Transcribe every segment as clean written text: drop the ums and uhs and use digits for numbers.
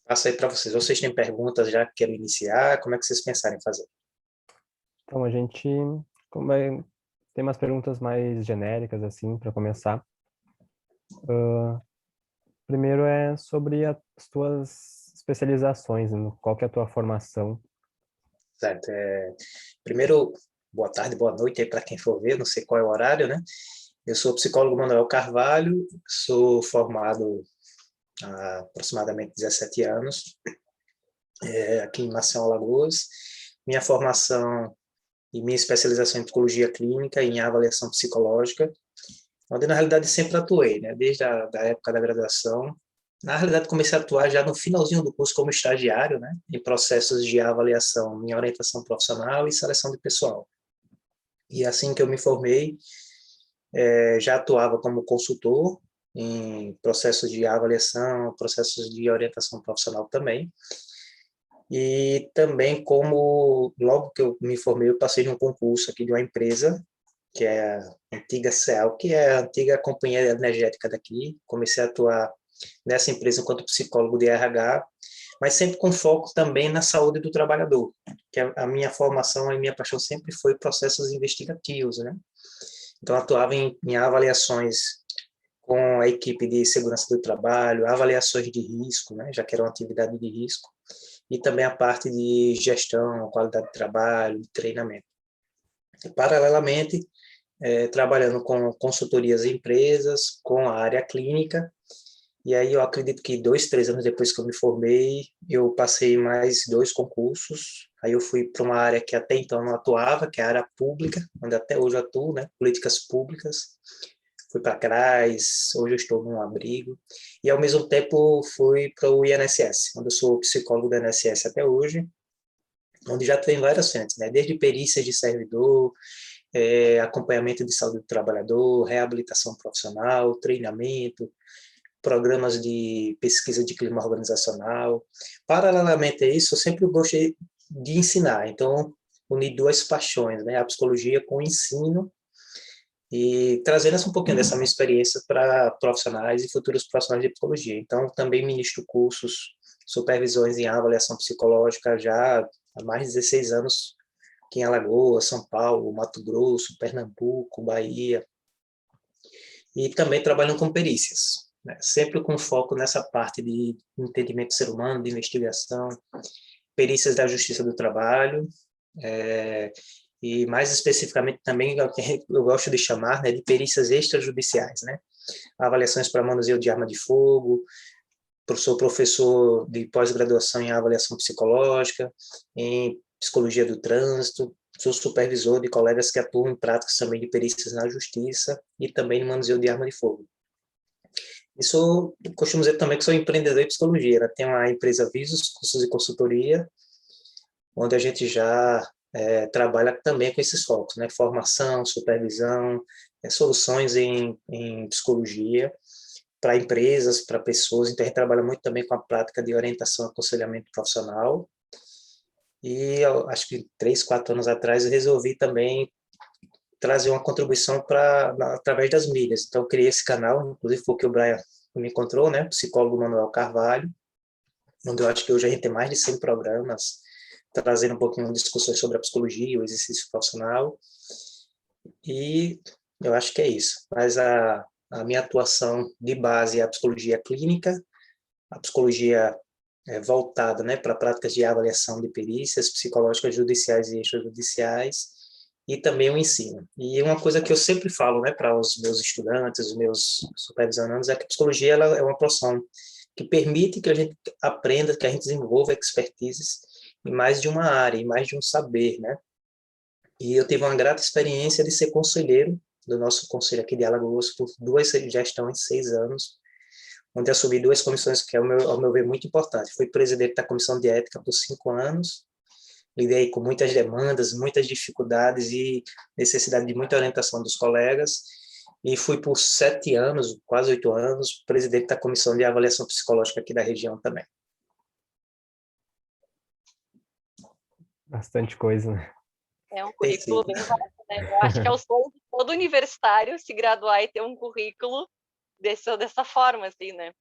Passo aí para vocês. Vocês têm perguntas já que querem iniciar? Como é que vocês pensarem em fazer? Então, a gente como é- tem umas perguntas mais genéricas, assim, para começar. Primeiro é sobre as tuas especializações, né? Qual que é a tua formação? Certo. Primeiro, boa tarde, boa noite aí para quem for ver, não sei qual é o horário, né? Eu sou o psicólogo Manuel Carvalho, sou formado há aproximadamente 17 anos, aqui em Maceió, Alagoas. Minha formação e minha especialização em psicologia clínica e em avaliação psicológica, onde na realidade sempre atuei, né? Desde a da época da graduação. Na realidade, comecei a atuar já no finalzinho do curso como estagiário, né? Em processos de avaliação em orientação profissional e seleção de pessoal. E assim que eu me formei, já atuava como consultor em processos de avaliação, processos de orientação profissional também. E também logo que eu me formei, eu passei num concurso aqui de uma empresa, que é a antiga CEAL, que é a antiga companhia energética daqui. Comecei a atuar nessa empresa enquanto psicólogo de RH, mas sempre com foco também na saúde do trabalhador, que a minha formação e minha paixão sempre foi processos investigativos, né? Então, atuava em avaliações com a equipe de segurança do trabalho, avaliações de risco, né, já que era uma atividade de risco, e também a parte de gestão, qualidade de trabalho, de treinamento. E, paralelamente, trabalhando com consultorias em empresas, com a área clínica, e aí eu acredito que 2, 3 anos depois que eu me formei, eu passei mais 2 concursos, aí eu fui para uma área que até então não atuava, que é a área pública, onde até hoje eu atuo, né, políticas públicas, fui para CRAS, hoje eu estou num abrigo, e ao mesmo tempo fui para o INSS, onde eu sou psicólogo do INSS até hoje, onde já tem várias frentes, né? Desde perícias de servidor, acompanhamento de saúde do trabalhador, reabilitação profissional, treinamento, programas de pesquisa de clima organizacional. Paralelamente a isso, eu sempre gostei de ensinar, então uni duas paixões, né? A psicologia com o ensino e trazendo um pouquinho dessa minha experiência para profissionais e futuros profissionais de psicologia. Então, também ministro cursos, supervisões em avaliação psicológica já há mais de 16 anos, aqui em Alagoas, São Paulo, Mato Grosso, Pernambuco, Bahia, e também trabalhando com perícias, né? Sempre com foco nessa parte de entendimento do ser humano, de investigação, perícias da Justiça do Trabalho, é, e mais especificamente também eu gosto de chamar, né, de perícias extrajudiciais, né? Avaliações para manuseio de arma de fogo, sou professor de pós-graduação em avaliação psicológica, em psicologia do trânsito, sou supervisor de colegas que atuam em práticas também de perícias na justiça e também no manuseio de arma de fogo. Isso, costumo dizer também que sou empreendedor em psicologia, né? Tenho a empresa Visos, cursos e consultoria, onde a gente já trabalha também com esses focos, né? Formação, supervisão, soluções em psicologia para empresas, para pessoas. Então, a gente trabalha muito também com a prática de orientação e aconselhamento profissional. E eu acho que 3, 4 anos atrás eu resolvi também trazer uma contribuição através das mídias. Então, eu criei esse canal, inclusive foi o que o Brian me encontrou, né? Psicólogo Manuel Carvalho, onde eu acho que hoje a gente tem mais de 100 programas trazendo um pouquinho de discussões sobre a psicologia, o exercício profissional, e eu acho que é isso. Mas a minha atuação de base é a psicologia clínica, a psicologia voltada, né, para práticas de avaliação de perícias psicológicas judiciais e extrajudiciais, e também o ensino. E uma coisa que eu sempre falo, né, para os meus estudantes, os meus supervisionandos, é que a psicologia ela é uma profissão que permite que a gente aprenda, que a gente desenvolva expertises em mais de uma área, em mais de um saber, né? E eu tive uma grata experiência de ser conselheiro do nosso conselho aqui de Alagoas por 2 gestões, 6 anos, onde assumi 2 comissões que, ao meu ver, muito importante. Fui presidente da comissão de ética por 5 anos, lidei com muitas demandas, muitas dificuldades e necessidade de muita orientação dos colegas, e fui por 7 anos, quase 8 anos, presidente da comissão de avaliação psicológica aqui da região também. Bastante coisa, né? É um currículo bem vasto, né? Eu acho que é o sonho de todo universitário se graduar e ter um currículo dessa forma, assim, né?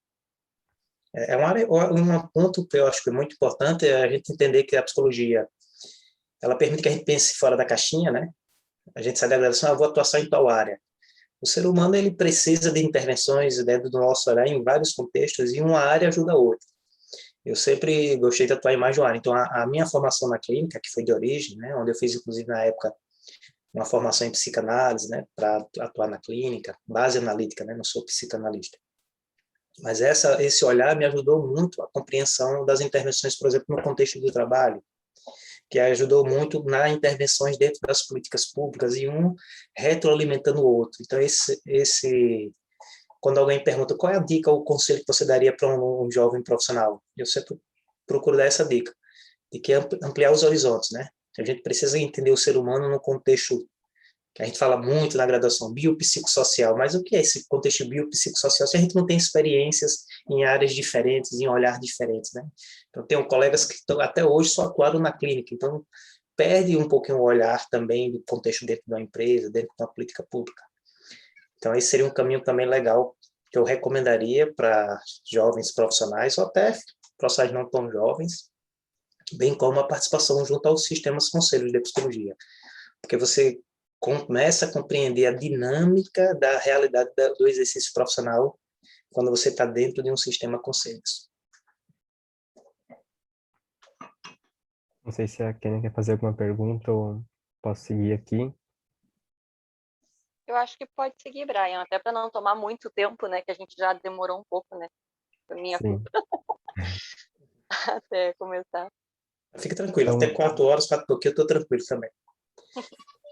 É uma área, um ponto que eu acho que é muito importante é a gente entender que a psicologia, ela permite que a gente pense fora da caixinha, né? A gente sai da graduação, eu vou atuar em tal área. O ser humano, ele precisa de intervenções dentro do nosso olhar em vários contextos e uma área ajuda a outra. Eu sempre gostei de atuar em mais de uma área. Então, a minha formação na clínica, que foi de origem, né, onde eu fiz, inclusive, na época, uma formação em psicanálise, né, para atuar na clínica, base analítica, né, não sou psicanalista. Mas esse olhar me ajudou muito a compreensão das intervenções, por exemplo, no contexto do trabalho, que ajudou muito nas intervenções dentro das políticas públicas e um retroalimentando o outro. Então, quando alguém pergunta qual é a dica ou o conselho que você daria para um jovem profissional, eu sempre procuro dar essa dica, de que ampliar os horizontes, né? A gente precisa entender o ser humano no contexto que a gente fala muito na graduação, biopsicossocial, mas o que é esse contexto biopsicossocial se a gente não tem experiências em áreas diferentes, em olhar diferentes, né? Então, tenho colegas que até hoje só atuaram na clínica, então perde um pouquinho o olhar também do contexto dentro da empresa, dentro da política pública. Então, esse seria um caminho também legal que eu recomendaria para jovens profissionais, ou até profissionais não tão jovens, bem como a participação junto aos sistemas conselhos de psicologia, porque você começa a compreender a dinâmica da realidade do exercício profissional quando você está dentro de um sistema conselhos. Não sei se a Kenny quer fazer alguma pergunta ou posso seguir aqui. Eu acho que pode seguir, Brian, até para não tomar muito tempo, né? Que a gente já demorou um pouco, né? Por minha Sim. culpa. Até começar. Fique tranquilo, Então, até 4 horas, 4 e pouquinho, eu estou tranquilo também.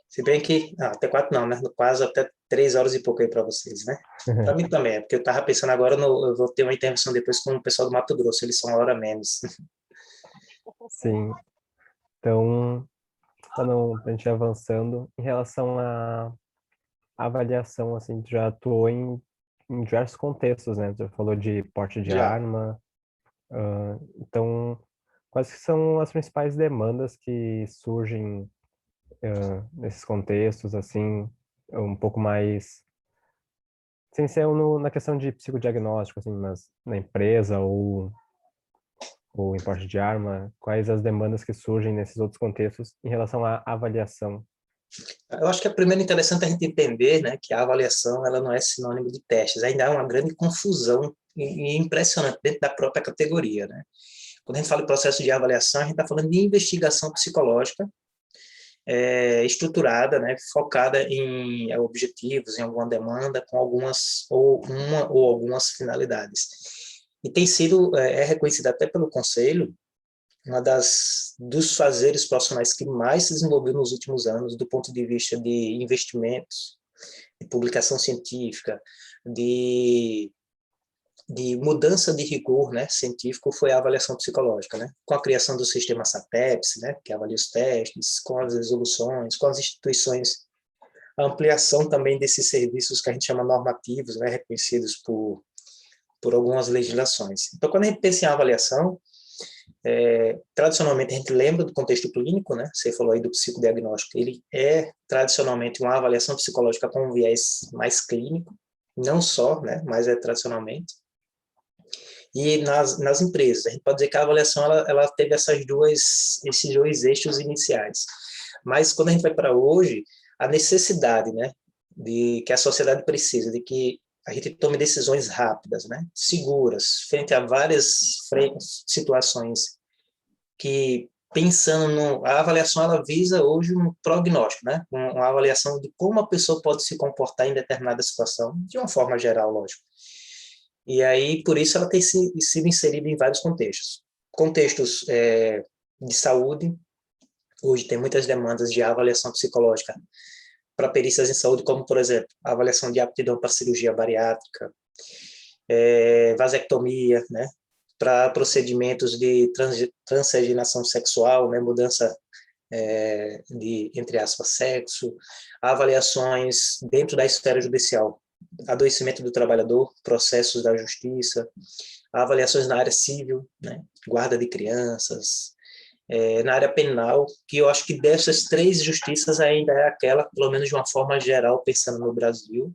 Se bem que, até 4 não, né? Quase até 3 horas e pouco aí para vocês, né? Para mim também, é porque eu estava pensando agora, eu vou ter uma intervenção depois com o pessoal do Mato Grosso, eles são uma hora menos. sim. Então, a gente avançando, em relação à avaliação, assim, tu já atuou em diversos contextos, né? Tu falou de porte de Já. arma. Então, quais que são as principais demandas que surgem nesses contextos, assim, um pouco mais, sem ser na questão de psicodiagnóstico, assim, mas na empresa ou em porte de arma, quais as demandas que surgem nesses outros contextos em relação à avaliação? Eu acho que é primeiro interessante a gente entender, né, que a avaliação ela não é sinônimo de testes, ainda há uma grande confusão e impressionante dentro da própria categoria, né? Quando a gente fala em processo de avaliação, a gente está falando de investigação psicológica estruturada, né, focada em objetivos, em alguma demanda, com uma ou algumas finalidades. E tem sido, reconhecida até pelo Conselho, uma dos fazeres profissionais que mais se desenvolveu nos últimos anos, do ponto de vista de investimentos, de publicação científica, de mudança de rigor, né, científico, foi a avaliação psicológica, né, com a criação do sistema SAPEPS, né, que avalia os testes, com as resoluções, com as instituições, a ampliação também desses serviços que a gente chama normativos, né, reconhecidos por algumas legislações. Então, quando a gente pensa em avaliação, tradicionalmente a gente lembra do contexto clínico, né? Você falou aí do psicodiagnóstico, ele é tradicionalmente uma avaliação psicológica com um viés mais clínico, não só, né? Mas é tradicionalmente. E nas empresas, a gente pode dizer que a avaliação ela teve esses dois eixos iniciais. Mas quando a gente vai para hoje, a necessidade, né? De que a sociedade precisa, de que a gente tome decisões rápidas, né, seguras, frente a várias situações que, a avaliação ela visa hoje um prognóstico, né, uma avaliação de como a pessoa pode se comportar em determinada situação, de uma forma geral, lógico. E aí, por isso, ela tem sido inserida em vários contextos. Contextos de saúde, hoje tem muitas demandas de avaliação psicológica para perícias em saúde, como, por exemplo, a avaliação de aptidão para cirurgia bariátrica, vasectomia, né, para procedimentos de transreginação sexual, né, mudança entre aspas, sexo, avaliações dentro da esfera judicial, adoecimento do trabalhador, processos da justiça, avaliações na área civil, né, guarda de crianças, na área penal, que eu acho que dessas três justiças ainda é aquela, pelo menos de uma forma geral, pensando no Brasil,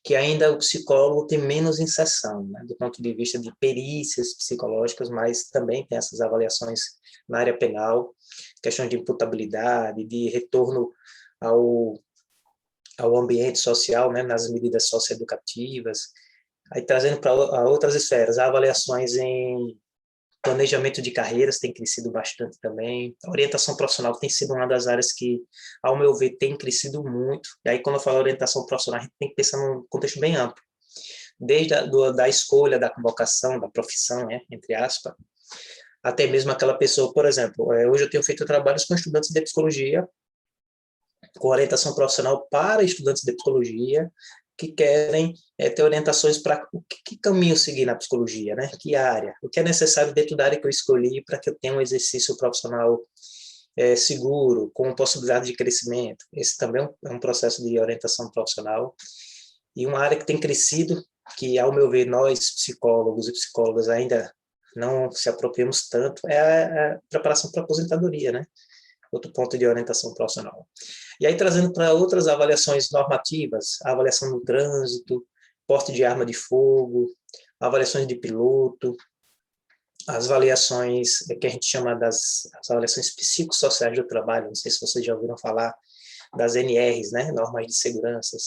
que ainda o psicólogo tem menos inserção, né, do ponto de vista de perícias psicológicas, mas também tem essas avaliações na área penal, questões de imputabilidade, de retorno ao ambiente social, né, nas medidas socioeducativas. Aí trazendo para outras esferas, avaliações em planejamento de carreiras tem crescido bastante também. A orientação profissional tem sido uma das áreas que, ao meu ver, tem crescido muito. E aí, quando eu falo orientação profissional, a gente tem que pensar num contexto bem amplo. Desde da escolha, da convocação, da profissão, né, entre aspas, até mesmo aquela pessoa, por exemplo, hoje eu tenho feito trabalhos com estudantes de psicologia, com orientação profissional para estudantes de psicologia, que querem ter orientações para que caminho seguir na psicologia, né? Que área, o que é necessário dentro da área que eu escolhi para que eu tenha um exercício profissional seguro, com possibilidade de crescimento. Esse também é um processo de orientação profissional. E uma área que tem crescido, que, ao meu ver, nós, psicólogos e psicólogas, ainda não se apropriamos tanto, é a preparação para a aposentadoria, né? Outro ponto de orientação profissional. E aí, trazendo para outras avaliações normativas, a avaliação no trânsito, porte de arma de fogo, avaliações de piloto, as avaliações que a gente chama as avaliações psicossociais do trabalho, não sei se vocês já ouviram falar, das NRs, né, normas de segurança,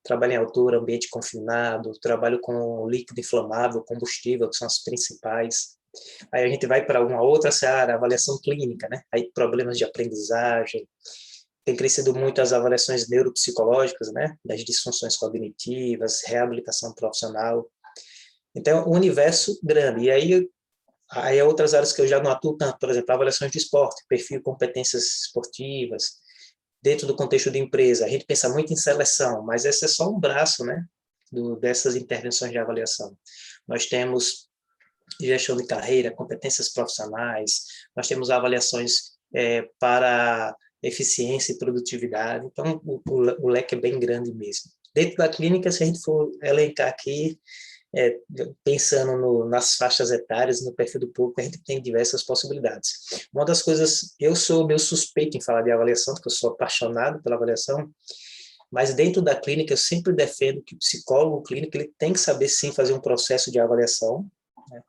trabalho em altura, ambiente confinado, trabalho com líquido inflamável, combustível, que são as principais. Aí a gente vai para uma outra seara, avaliação clínica, né? Aí problemas de aprendizagem, tem crescido muito as avaliações neuropsicológicas, né? Das disfunções cognitivas, reabilitação profissional. Então, um universo grande. E aí outras áreas que eu já não atuo tanto, por exemplo, avaliações de esporte, perfil de competências esportivas, dentro do contexto de empresa. A gente pensa muito em seleção, mas esse é só um braço, né? Dessas intervenções de avaliação. Nós temos gestão de carreira, competências profissionais, nós temos avaliações para eficiência e produtividade, então o leque é bem grande mesmo. Dentro da clínica, se a gente for elencar aqui, pensando nas faixas etárias, no perfil do público, a gente tem diversas possibilidades. Uma das coisas, eu sou meio suspeito em falar de avaliação, porque eu sou apaixonado pela avaliação, mas dentro da clínica eu sempre defendo que o psicólogo clínico ele tem que saber sim fazer um processo de avaliação, né?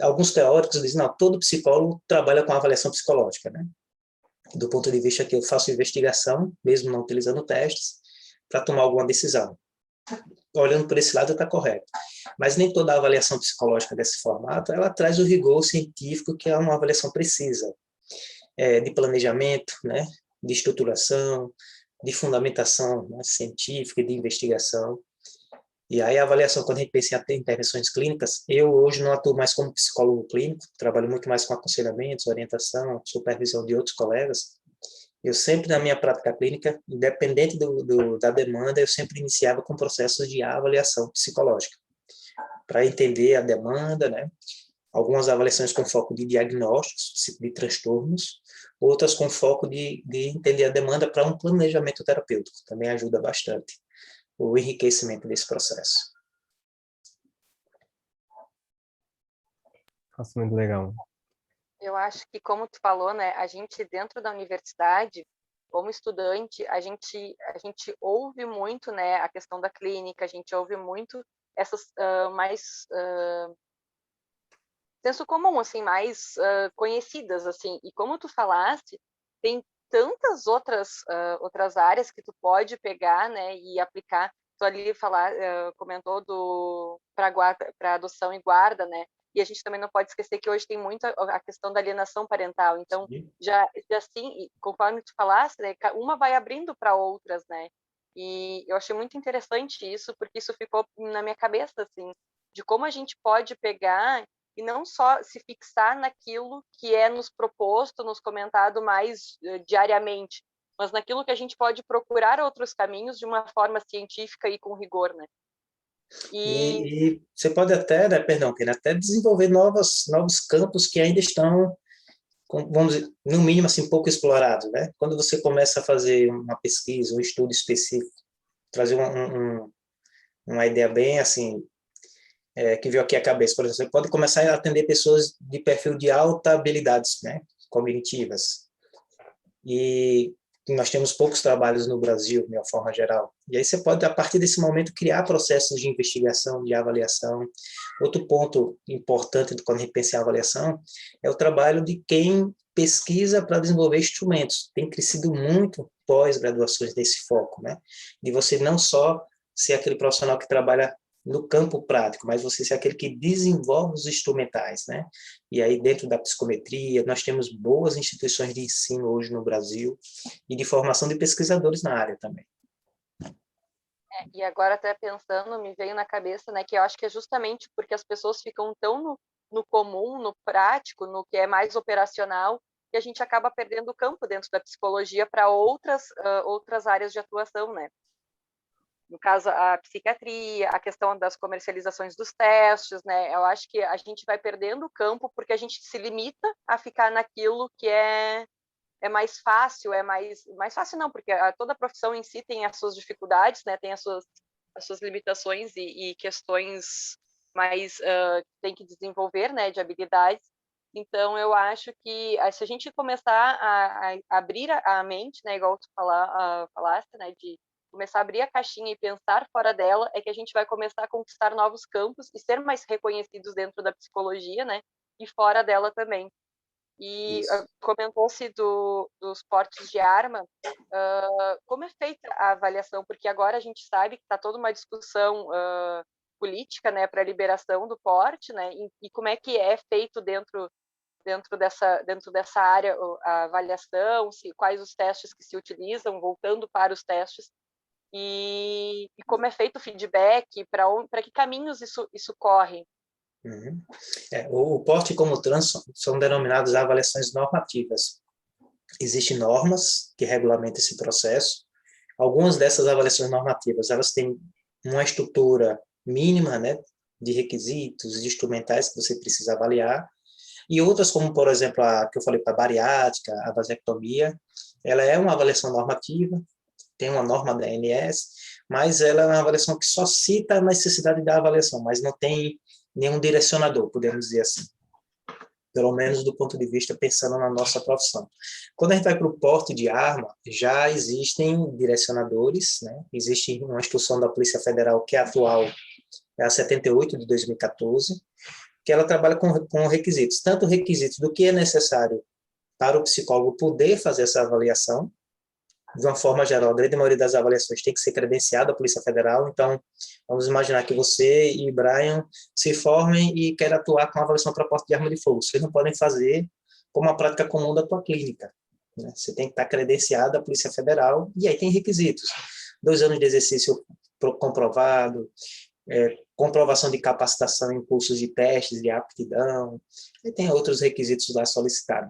Alguns teóricos dizem, não, todo psicólogo trabalha com avaliação psicológica, né? Do ponto de vista que eu faço investigação, mesmo não utilizando testes, para tomar alguma decisão. Olhando por esse lado, está correto. Mas nem toda avaliação psicológica desse formato, ela traz o rigor científico que é uma avaliação precisa, de planejamento, né? De estruturação, de fundamentação, né? Científica e de investigação. E aí a avaliação, quando a gente pensa em intervenções clínicas, eu hoje não atuo mais como psicólogo clínico, trabalho muito mais com aconselhamentos, orientação, supervisão de outros colegas. Eu sempre, na minha prática clínica, independente da demanda, eu sempre iniciava com processos de avaliação psicológica, para entender a demanda, né? Algumas avaliações com foco de diagnósticos, de transtornos, outras com foco de entender a demanda para um planejamento terapêutico, também ajuda bastante o enriquecimento desse processo. Nossa, muito legal. Eu acho que, como tu falou, né, a gente dentro da universidade, como estudante, a gente ouve muito, né, a questão da clínica, a gente ouve muito essas mais senso comum, assim, mais conhecidas, assim. E como tu falaste, tem tantas outras áreas que tu pode pegar, né, e aplicar. Tu ali comentou para adoção e guarda, né? E a gente também não pode esquecer que hoje tem muito a questão da alienação parental. Então, já assim, conforme tu falaste, né, uma vai abrindo para outras, né? E eu achei muito interessante isso, porque isso ficou na minha cabeça, assim, de como a gente pode pegar e não só se fixar naquilo que é nos proposto, nos comentado mais diariamente, mas naquilo que a gente pode procurar outros caminhos de uma forma científica e com rigor, né? E você pode até, né, perdão, até desenvolver novos campos que ainda estão, vamos dizer, no mínimo assim, pouco explorados, né? Quando você começa a fazer uma pesquisa, um estudo específico, trazer uma ideia bem assim, que veio aqui à cabeça, por exemplo, você pode começar a atender pessoas de perfil de alta habilidades, né, cognitivas. E nós temos poucos trabalhos no Brasil, de uma forma geral. E aí você pode, a partir desse momento, criar processos de investigação, de avaliação. Outro ponto importante quando a gente pensa em avaliação é o trabalho de quem pesquisa para desenvolver instrumentos. Tem crescido muito pós-graduações desse foco, né? De você não só ser aquele profissional que trabalha no campo prático, mas você ser aquele que desenvolve os instrumentais, né? E aí, dentro da psicometria, nós temos boas instituições de ensino hoje no Brasil e de formação de pesquisadores na área também. E agora, até pensando, me veio na cabeça, né, que eu acho que é justamente porque as pessoas ficam tão no comum, no prático, no que é mais operacional, que a gente acaba perdendo o campo dentro da psicologia para outras áreas de atuação, né? No caso, a psiquiatria, a questão das comercializações dos testes, né? Eu acho que a gente vai perdendo o campo porque a gente se limita a ficar naquilo que é mais fácil, mais fácil não, porque toda profissão em si tem as suas dificuldades, né? Tem as suas limitações e questões mais tem que desenvolver, né? De habilidades. Então, eu acho que se a gente começar a abrir a mente, né? Igual tu falaste, né? De começar a abrir a caixinha e pensar fora dela, é que a gente vai começar a conquistar novos campos e ser mais reconhecidos dentro da psicologia, né? E fora dela também. E comentou-se dos portes de arma, como é feita a avaliação? Porque agora a gente sabe que está toda uma discussão política, né, para a liberação do porte, né? E como é que é feito dentro dessa área a avaliação, quais os testes que se utilizam, voltando para os testes, e como é feito o feedback, para que caminhos isso corre. Uhum. O porte como trans são denominadas avaliações normativas. Existem normas que regulamentam esse processo. Algumas dessas avaliações normativas, elas têm uma estrutura mínima, né, de requisitos, de instrumentais que você precisa avaliar, e outras, como, por exemplo, a que eu falei para a bariátrica, a vasectomia, ela é uma avaliação normativa, tem uma norma da ANS, mas ela é uma avaliação que só cita a necessidade da avaliação, mas não tem nenhum direcionador, podemos dizer assim. Pelo menos do ponto de vista pensando na nossa profissão. Quando a gente vai para o porte de arma, já existem direcionadores, né? Existe uma instrução da Polícia Federal que é atual, é a 78 de 2014, que ela trabalha com requisitos, tanto requisitos do que é necessário para o psicólogo poder fazer essa avaliação. De uma forma geral, a grande maioria das avaliações tem que ser credenciada à Polícia Federal, então vamos imaginar que você e Brian se formem e querem atuar com a avaliação para porte de arma de fogo. Vocês não podem fazer como a prática comum da tua clínica, né? Você tem que estar credenciado à Polícia Federal, e aí tem requisitos. 2 anos de exercício comprovado, comprovação de capacitação em cursos de testes de aptidão, e tem outros requisitos lá solicitados.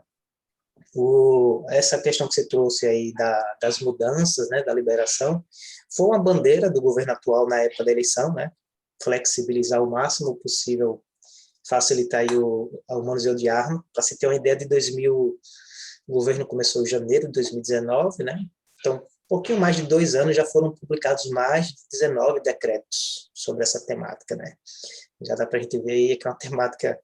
Essa questão que você trouxe aí das mudanças, né, da liberação, foi uma bandeira do governo atual na época da eleição, né, flexibilizar o máximo possível, facilitar aí o manuseio de arma. Para se ter uma ideia, o governo começou em janeiro de 2019, né, então, um pouquinho mais de 2 anos já foram publicados mais de 19 decretos sobre essa temática, né. Já dá para a gente ver aí que é uma temática,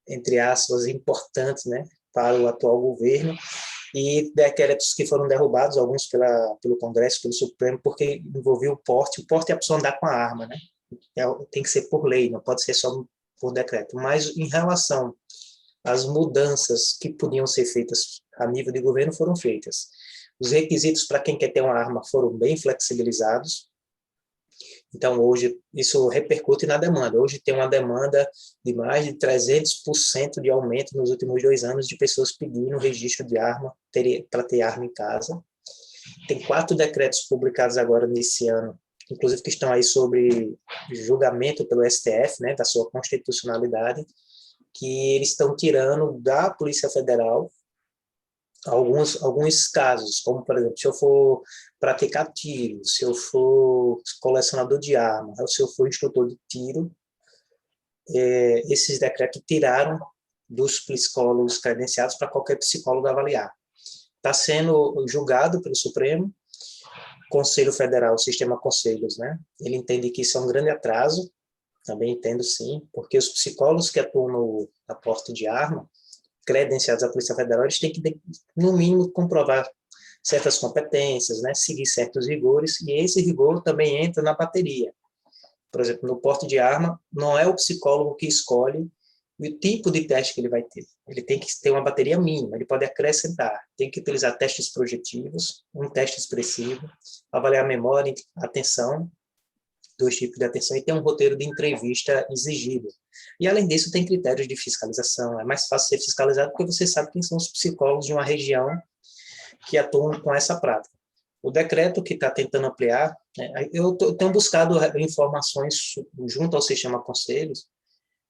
entre aspas, importante, né, para o atual governo, e decretos que foram derrubados, alguns pelo Congresso, pelo Supremo, porque envolvia o porte é a pessoa andar com a arma, né? Tem que ser por lei, não pode ser só por decreto. Mas em relação às mudanças que podiam ser feitas a nível de governo, foram feitas. Os requisitos para quem quer ter uma arma foram bem flexibilizados. Então, hoje, isso repercute na demanda. Hoje tem uma demanda de mais de 300% de aumento nos últimos 2 anos de pessoas pedindo registro de arma, para ter arma em casa. Tem 4 decretos publicados agora nesse ano, inclusive que estão aí sobre julgamento pelo STF, né, da sua constitucionalidade, que eles estão tirando da Polícia Federal alguns casos, como, por exemplo, se eu for praticar tiro, se eu for colecionador de armas, ou se eu for instrutor de tiro, esses decretos tiraram dos psicólogos credenciados para qualquer psicólogo avaliar. Está sendo julgado pelo Supremo, Conselho Federal, o sistema conselhos, né? Ele entende que isso é um grande atraso, também entendo sim, porque os psicólogos que atuam na porte de arma, credenciados à Polícia Federal, eles têm que, no mínimo, comprovar certas competências, né? Seguir certos rigores, e esse rigor também entra na bateria. Por exemplo, no porte de arma, não é o psicólogo que escolhe o tipo de teste que ele vai ter. Ele tem que ter uma bateria mínima, ele pode acrescentar, tem que utilizar testes projetivos, um teste expressivo, avaliar a memória, a atenção, 2 tipos de atenção, e tem um roteiro de entrevista exigido. E, além disso, tem critérios de fiscalização. É mais fácil ser fiscalizado porque você sabe quem são os psicólogos de uma região que atuam com essa prática. O decreto que está tentando ampliar, né, eu tenho buscado informações junto ao sistema conselhos,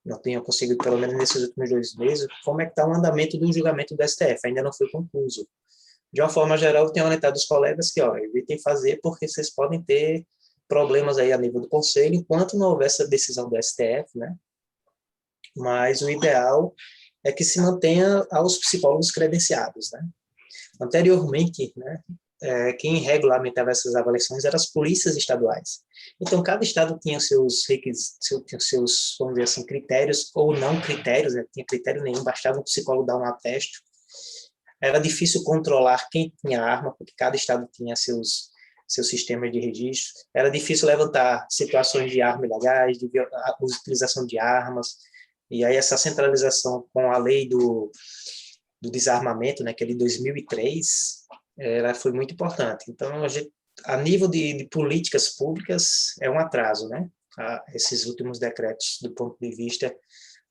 não tenho conseguido, pelo menos nesses últimos 2 meses, como é que está o andamento do julgamento do STF, ainda não foi concluído. De uma forma geral, eu tenho orientado os colegas que, evitem fazer, porque vocês podem ter problemas aí a nível do conselho, enquanto não houver essa decisão do STF, né? Mas o ideal é que se mantenha aos psicólogos credenciados, né? Anteriormente, né, quem regulamentava essas avaliações eram as polícias estaduais. Então, cada estado tinha seus requisitos, seus, vamos dizer assim, critérios, ou não critérios, né? Tinha critério nenhum, bastava um psicólogo dar um atesto. Era difícil controlar quem tinha arma, porque cada estado tinha seus sistemas de registro. Era difícil levantar situações de armas ilegais, de utilização de armas. E aí essa centralização com a lei do desarmamento, né, que é de 2003, ela foi muito importante. Então, a nível de políticas públicas, é um atraso, né? Esses últimos decretos, do ponto de vista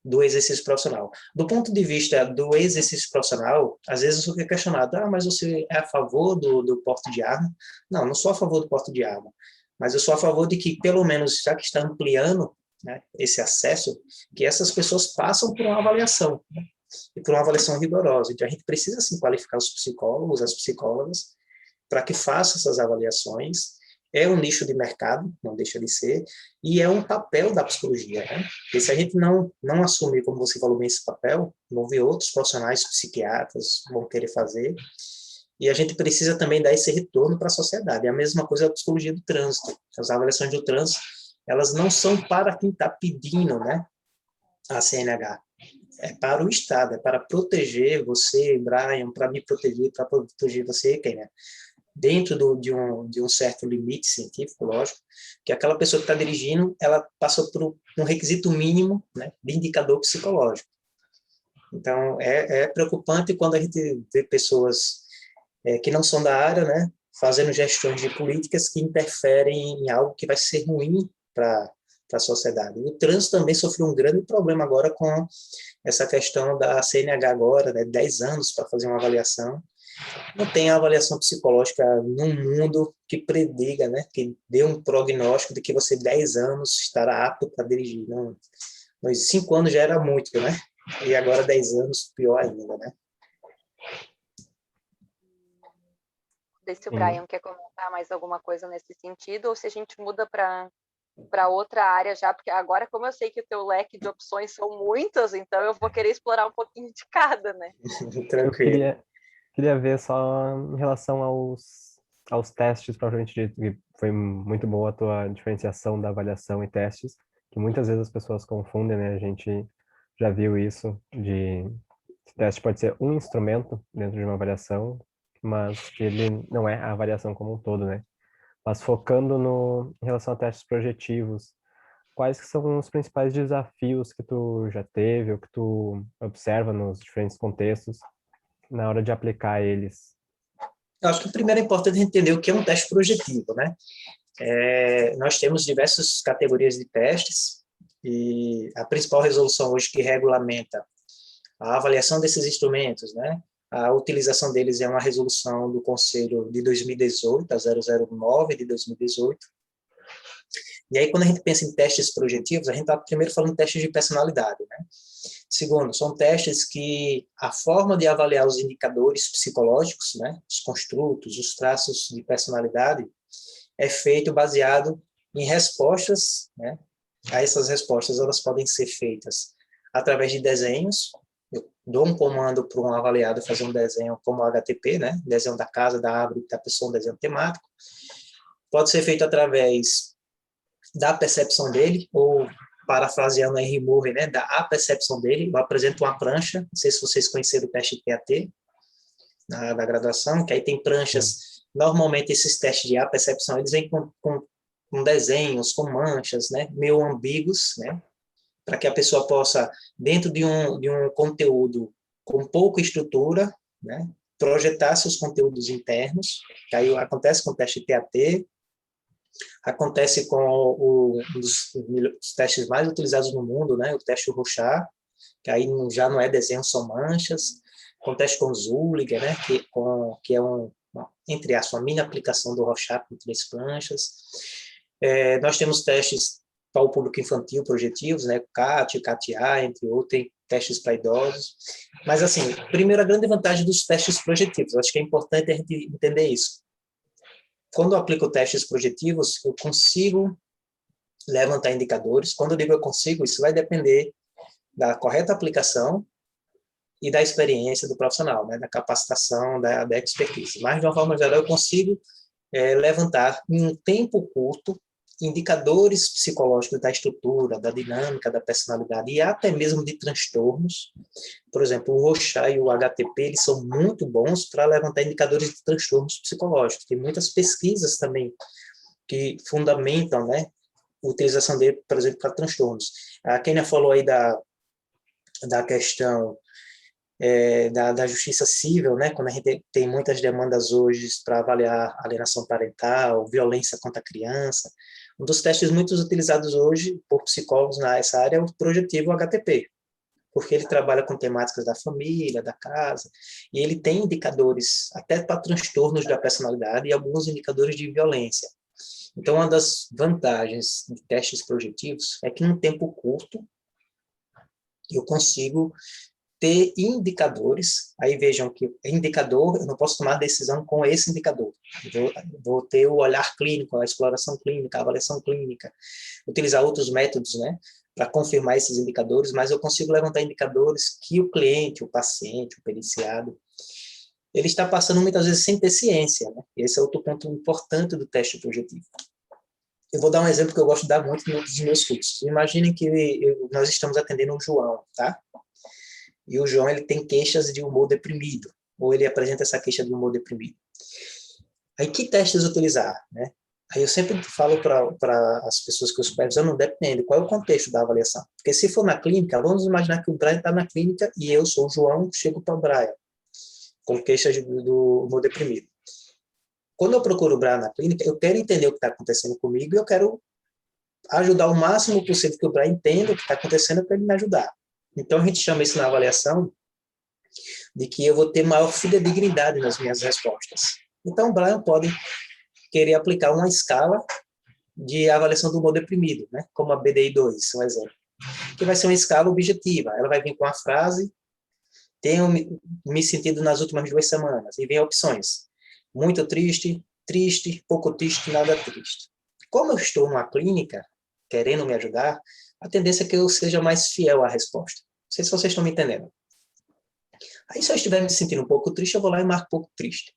do exercício profissional. Do ponto de vista do exercício profissional, às vezes eu sou questionado, mas você é a favor do porte de arma? Não, não sou a favor do porte de arma, mas eu sou a favor de que, pelo menos, já que está ampliando, né, esse acesso, que essas pessoas passam por uma avaliação, né, e por uma avaliação rigorosa. Então, a gente precisa, sim, qualificar os psicólogos, as psicólogas, para que façam essas avaliações. É um nicho de mercado, não deixa de ser, e é um papel da psicologia, né? Porque se a gente não assumir, como você falou bem, esse papel, vão ver outros profissionais, psiquiatras, vão querer fazer, e a gente precisa também dar esse retorno para a sociedade. É a mesma coisa da psicologia do trânsito. As avaliações do trânsito, elas não são para quem está pedindo, né, a CNH. É para o Estado, é para proteger você, Brian, para me proteger, para proteger você, Kenia, dentro de um certo limite científico, lógico, que aquela pessoa que está dirigindo, ela passou por um requisito mínimo, né, de indicador psicológico. Então, é preocupante quando a gente vê pessoas que não são da área, né, fazendo gestões de políticas que interferem em algo que vai ser ruim para a sociedade. O trânsito também sofreu um grande problema agora com essa questão da CNH agora, né, 10 anos para fazer uma avaliação. Não tem avaliação psicológica no mundo que prediga, né, que dê um prognóstico de que você 10 anos estará apto para dirigir. Não, mas 5 anos já era muito, né? E agora 10 anos, pior ainda, né? Não sei se o Brian quer comentar mais alguma coisa nesse sentido, ou se a gente muda para outra área já, porque agora, como eu sei que o teu leque de opções são muitas, então eu vou querer explorar um pouquinho de cada, né? Tranquilo. Eu queria ver só em relação aos testes, propriamente dito, que foi muito boa a tua diferenciação da avaliação e testes, que muitas vezes as pessoas confundem, né? A gente já viu isso, de teste pode ser um instrumento dentro de uma avaliação, mas que ele não é a avaliação como um todo, né? Mas focando em relação a testes projetivos, quais que são os principais desafios que tu já teve ou que tu observa nos diferentes contextos na hora de aplicar eles? Eu acho que primeiro é importante entender o que é um teste projetivo, né? Nós temos diversas categorias de testes e a principal resolução hoje que regulamenta a avaliação desses instrumentos, né? A utilização deles é uma resolução do Conselho de 2018, a 009 de 2018. E aí, quando a gente pensa em testes projetivos, a gente está primeiro falando de testes de personalidade, né? Segundo, são testes que a forma de avaliar os indicadores psicológicos, né? Os construtos, os traços de personalidade, é feito baseado em respostas, né? A essas respostas, elas podem ser feitas através de desenhos. Eu dou um comando para um avaliado fazer um desenho como o HTP, né? Desenho da casa, da árvore, da pessoa, um desenho temático. Pode ser feito através da percepção dele, ou parafraseando a Henry Murray, né, da percepção dele. Eu apresento uma prancha, não sei se vocês conheceram o teste TAT, da graduação, que aí tem pranchas. Normalmente, esses testes de percepção, eles vêm com desenhos, com manchas, né, meio ambíguos, né, para que a pessoa possa, dentro de um conteúdo com pouca estrutura, né, projetar seus conteúdos internos, que aí acontece com o teste TAT, acontece com um dos testes mais utilizados no mundo, né, o teste Rorschach, que aí já não é desenho, são manchas, acontece com o Zulliger, né, que é entre aspas, uma mini aplicação do Rorschach com 3 pranchas. Nós temos testes para o público infantil projetivos, né, CAT, CAT-A, entre outros, tem testes para idosos. Mas, assim, primeiro, a grande vantagem dos testes projetivos, eu acho que é importante a gente entender isso. Quando eu aplico testes projetivos, eu consigo levantar indicadores. Quando eu digo eu consigo, isso vai depender da correta aplicação e da experiência do profissional, né, da capacitação, da expertise. Mas, de uma forma geral, eu consigo levantar, em um tempo curto, indicadores psicológicos da estrutura, da dinâmica, da personalidade e até mesmo de transtornos. Por exemplo, o Rorschach e o HTP, eles são muito bons para levantar indicadores de transtornos psicológicos. Tem muitas pesquisas também que fundamentam, né, a utilização dele, por exemplo, para transtornos. A Kênia falou aí da questão da justiça civil, né, quando a gente tem muitas demandas hoje para avaliar alienação parental, violência contra a criança. Um dos testes muito utilizados hoje por psicólogos nessa área é o projetivo HTP, porque ele trabalha com temáticas da família, da casa, e ele tem indicadores até para transtornos da personalidade e alguns indicadores de violência. Então, uma das vantagens de testes projetivos é que, em um tempo curto, eu consigo ter indicadores. Aí vejam que indicador, eu não posso tomar decisão com esse indicador. Vou ter o olhar clínico, a exploração clínica, a avaliação clínica, utilizar outros métodos, né, para confirmar esses indicadores, mas eu consigo levantar indicadores que o cliente, o paciente, o periciado, ele está passando muitas vezes sem ter ciência, né? Esse é outro ponto importante do teste projetivo. Eu vou dar um exemplo que eu gosto de dar muito nos meus cursos. Imaginem que nós estamos atendendo um João, tá? E o João, ele tem queixas de humor deprimido, ou ele apresenta essa queixa de humor deprimido. Aí, que testes utilizar, né? Aí eu sempre falo para as pessoas que eu supervisiono, não depende, qual é o contexto da avaliação. Porque se for na clínica, vamos imaginar que o Brian está na clínica e eu sou o João, chego para o Brian, com queixas do humor deprimido. Quando eu procuro o Brian na clínica, eu quero entender o que está acontecendo comigo e eu quero ajudar o máximo possível que o Brian entenda o que está acontecendo para ele me ajudar. Então, a gente chama isso na avaliação de que eu vou ter maior fidedignidade nas minhas respostas. Então, o Brian pode querer aplicar uma escala de avaliação do humor deprimido, né? Como a BDI-2, um exemplo, que vai ser uma escala objetiva. Ela vai vir com a frase: tenho me sentido nas últimas 2 semanas, e vem opções: muito triste, triste, pouco triste, nada triste. Como eu estou numa clínica, querendo me ajudar, a tendência é que eu seja mais fiel à resposta. Não sei se vocês estão me entendendo. Aí, se eu estiver me sentindo um pouco triste, eu vou lá e marco um pouco triste.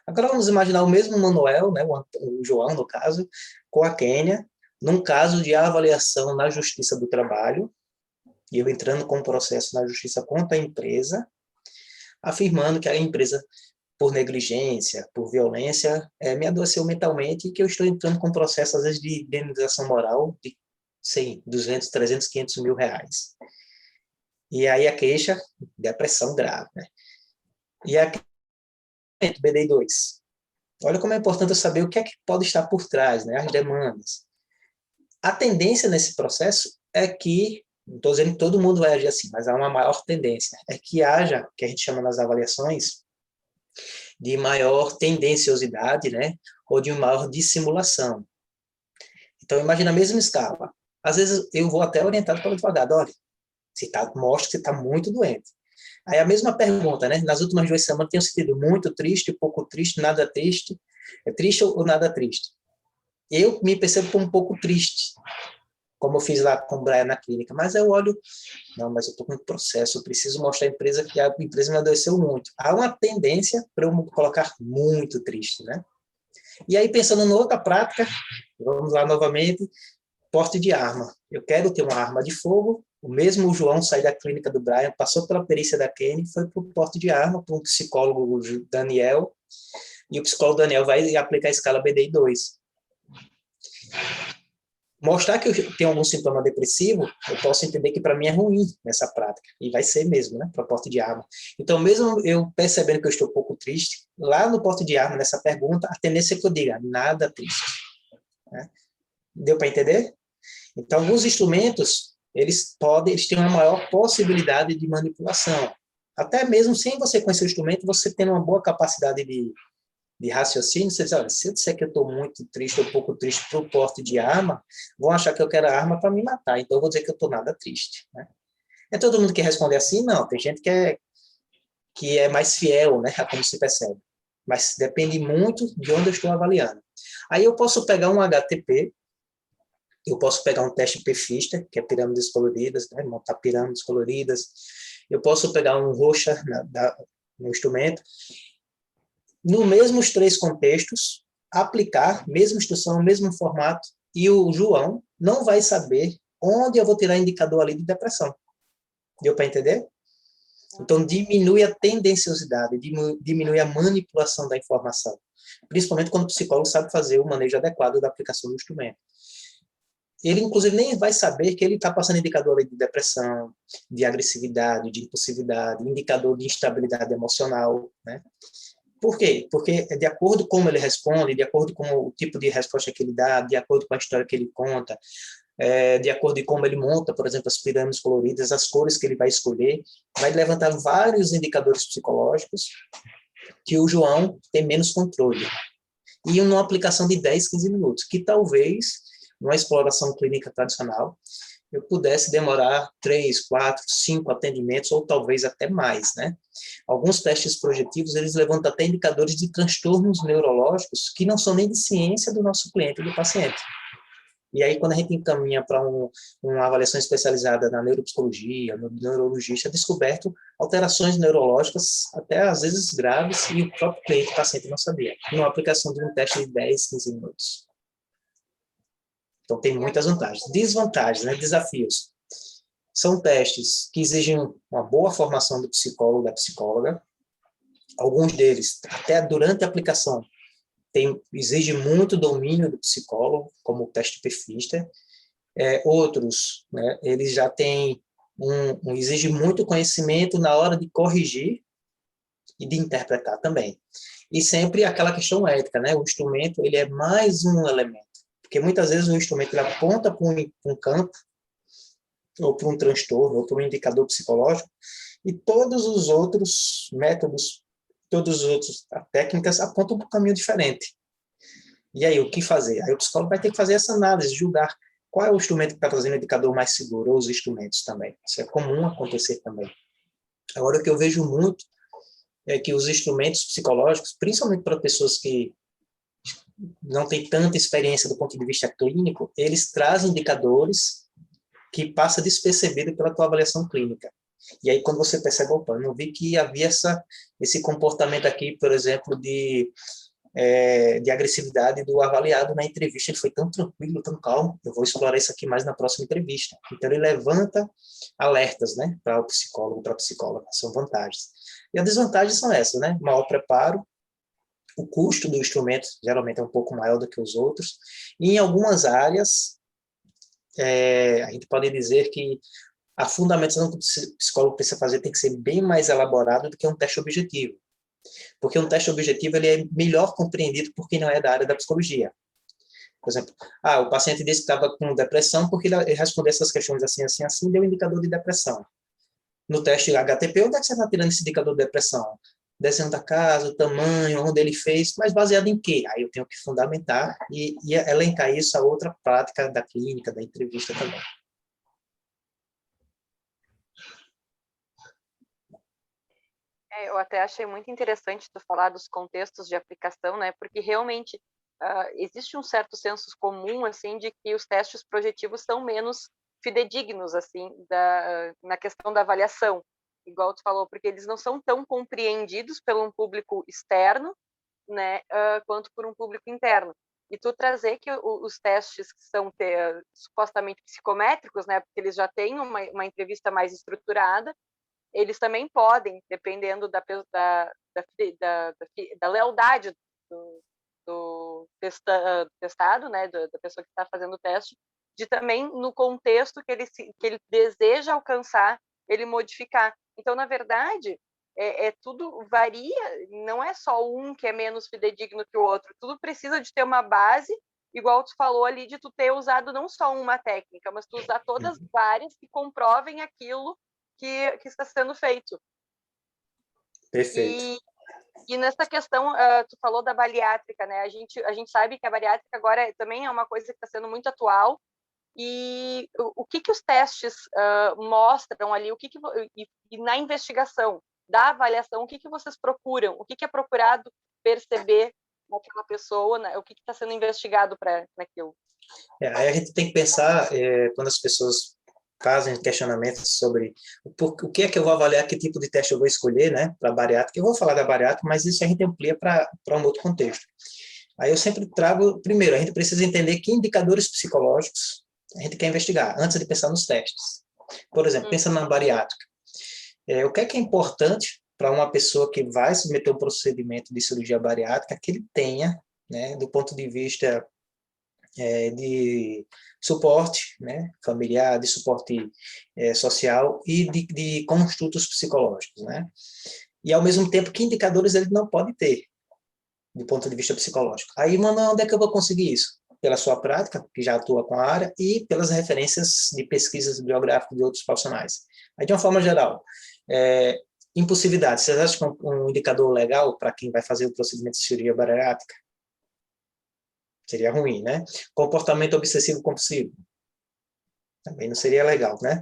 Agora, vamos imaginar o mesmo Manuel, né, o João, no caso, com a Kênia, num caso de avaliação na Justiça do Trabalho, e eu entrando com um processo na Justiça contra a empresa, afirmando que a empresa, por negligência, por violência, me adoeceu mentalmente e que eu estou entrando com processo, às vezes, de indenização moral de 100, 200, 300, 500 mil reais. E aí a queixa, depressão grave, né? E a BD2. Olha como é importante eu saber o que é que pode estar por trás, né? As demandas. A tendência nesse processo é que, não estou dizendo que todo mundo vai agir assim, mas há uma maior tendência, é que haja, que a gente chama nas avaliações, de maior tendenciosidade, né? Ou de maior dissimulação. Então, imagina a mesma escala. Às vezes, eu vou até orientado pelo advogado: olha, mostra que você está muito doente. Aí a mesma pergunta, né? Nas últimas 2 semanas, tenho sentido muito triste, pouco triste, nada triste. É triste ou nada triste? Eu me percebo como um pouco triste, como eu fiz lá com o Brian na clínica. Mas eu olho, não, mas eu estou com um processo, eu preciso mostrar à empresa que a empresa me adoeceu muito. Há uma tendência para eu me colocar muito triste, né? E aí, pensando em outra prática, vamos lá novamente, porte de arma. Eu quero ter uma arma de fogo, O mesmo João saiu da clínica do Brian, passou pela perícia da Kenny, foi para o porte de arma, para um psicólogo Daniel, e o psicólogo Daniel vai aplicar a escala BDI-2. Mostrar que eu tenho algum sintoma depressivo, eu posso entender que para mim é ruim nessa prática, e vai ser mesmo, né, para o porte de arma. Então, mesmo eu percebendo que eu estou um pouco triste, lá no porte de arma, nessa pergunta, a tendência é que eu diga, nada triste. Né? Deu para entender? Então, alguns instrumentos, eles têm uma maior possibilidade de manipulação. Até mesmo sem você conhecer o instrumento, você tendo uma boa capacidade de raciocínio, você diz, olha, se eu disser que eu estou muito triste, ou um pouco triste para o porte de arma, vão achar que eu quero a arma para me matar, então eu vou dizer que eu estou nada triste. Né? É todo mundo que responde assim? Não, tem gente que é mais fiel, né, a como se percebe. Mas depende muito de onde eu estou avaliando. Aí eu posso pegar um HTP, eu posso pegar um teste PFISTA, que é pirâmides coloridas, né, montar pirâmides coloridas, eu posso pegar um Rorschach no instrumento, nos mesmos 3 contextos, aplicar, mesma instrução, mesmo formato, e o João não vai saber onde eu vou tirar indicador ali de depressão. Deu para entender? Então, diminui a tendenciosidade, diminui a manipulação da informação, principalmente quando o psicólogo sabe fazer o manejo adequado da aplicação do instrumento. Ele, inclusive, nem vai saber que ele está passando indicador de depressão, de agressividade, de impulsividade, indicador de instabilidade emocional, né? Por quê? Porque de acordo com como ele responde, de acordo com o tipo de resposta que ele dá, de acordo com a história que ele conta, de acordo com como ele monta, por exemplo, as pirâmides coloridas, as cores que ele vai escolher, vai levantar vários indicadores psicológicos que o João tem menos controle. E uma aplicação de 10, 15 minutos, que talvez, numa exploração clínica tradicional, eu pudesse demorar 3, 4, 5 atendimentos, ou talvez até mais, né? Alguns testes projetivos, eles levantam até indicadores de transtornos neurológicos que não são nem de ciência do nosso cliente, do paciente. E aí, quando a gente encaminha para uma avaliação especializada na neuropsicologia, no neurologista, é descoberto alterações neurológicas, até às vezes graves, e o próprio cliente, o paciente, não sabia. Numa aplicação de um teste de 10, 15 minutos. Então, tem muitas vantagens. Desvantagens, né? Desafios. São testes que exigem uma boa formação do psicólogo, da psicóloga. Alguns deles, até durante a aplicação, exige muito domínio do psicólogo, como o teste PFISTA. Outros, né, eles já têm exige muito conhecimento na hora de corrigir e de interpretar também. E sempre aquela questão ética, né? O instrumento, ele é mais um elemento. Porque muitas vezes o instrumento ele aponta para um campo, ou para um transtorno, ou para um indicador psicológico, e todos os outros métodos, todas as outras técnicas apontam para um caminho diferente. E aí, o que fazer? Aí o psicólogo vai ter que fazer essa análise, julgar qual é o instrumento que está trazendo o indicador mais seguro, ou os instrumentos também. Isso é comum acontecer também. Agora, o que eu vejo muito é que os instrumentos psicológicos, principalmente para pessoas que não têm tanta experiência do ponto de vista clínico, eles trazem indicadores que passa despercebido pela tua avaliação clínica. E aí, quando você percebe, opa, eu não vi que havia esse comportamento aqui, por exemplo, de agressividade do avaliado na entrevista, ele foi tão tranquilo, tão calmo, eu vou explorar isso aqui mais na próxima entrevista. Então, ele levanta alertas, né, para o psicólogo, para a psicóloga, são vantagens. E as desvantagens são essas, né, maior preparo, o custo do instrumento geralmente é um pouco maior do que os outros, e em algumas áreas, a gente pode dizer que a fundamentação que o psicólogo precisa fazer tem que ser bem mais elaborado do que um teste objetivo. Porque um teste objetivo ele é melhor compreendido por quem não é da área da psicologia. Por exemplo, o paciente disse que estava com depressão porque ele respondeu essas questões assim, assim, assim, deu um indicador de depressão. No teste HTP, onde é que você está tirando esse indicador de depressão? Desenho da casa, o tamanho, onde ele fez, mas baseado em quê? Aí eu tenho que fundamentar e elencar isso a outra prática da clínica, da entrevista também. Eu até achei muito interessante tu falar dos contextos de aplicação, né? Porque realmente existe um certo senso comum, assim, de que os testes projetivos são menos fidedignos, assim, na questão da avaliação, igual tu falou, porque eles não são tão compreendidos por um público externo, né, quanto por um público interno. e tu trazer que os testes que são supostamente psicométricos, né, porque eles já têm uma entrevista mais estruturada, eles também podem, dependendo da lealdade do testado, né, da pessoa que está fazendo o teste, de também, no contexto que ele deseja alcançar, ele modificar. Então, na verdade, tudo varia, não é só um que é menos fidedigno que o outro, tudo precisa de ter uma base, igual tu falou ali, de tu ter usado não só uma técnica, mas tu usar todas várias que comprovem aquilo que está sendo feito. Perfeito. E nessa questão, tu falou da bariátrica, né? A gente sabe que a bariátrica agora também é uma coisa que está sendo muito atual. E o que os testes mostram ali, e na investigação, da avaliação, o que vocês procuram? O que é procurado perceber naquela pessoa, né? O que está sendo investigado para naquilo? Aí a gente tem que pensar, quando as pessoas fazem questionamentos sobre o que é que eu vou avaliar, que tipo de teste eu vou escolher, né, para bariátrica. Eu vou falar da bariátrica, mas isso a gente amplia para um outro contexto. Aí eu sempre trago, primeiro, a gente precisa entender que indicadores psicológicos a gente quer investigar, antes de pensar nos testes. Por exemplo, pensando na bariátrica. O que é importante para uma pessoa que vai submeter um procedimento de cirurgia bariátrica, que ele tenha, né, do ponto de vista de suporte, né, familiar, de suporte social e de construtos psicológicos, né? E, ao mesmo tempo, que indicadores ele não pode ter, do ponto de vista psicológico. Aí, mano, onde é que eu vou conseguir isso? Pela sua prática, que já atua com a área, e pelas referências de pesquisas biográficas de outros profissionais. Aí, de uma forma geral, impulsividade. Vocês acham que é um indicador legal para quem vai fazer o procedimento de cirurgia bariátrica? Seria ruim, né? Comportamento obsessivo compulsivo. Também não seria legal, né?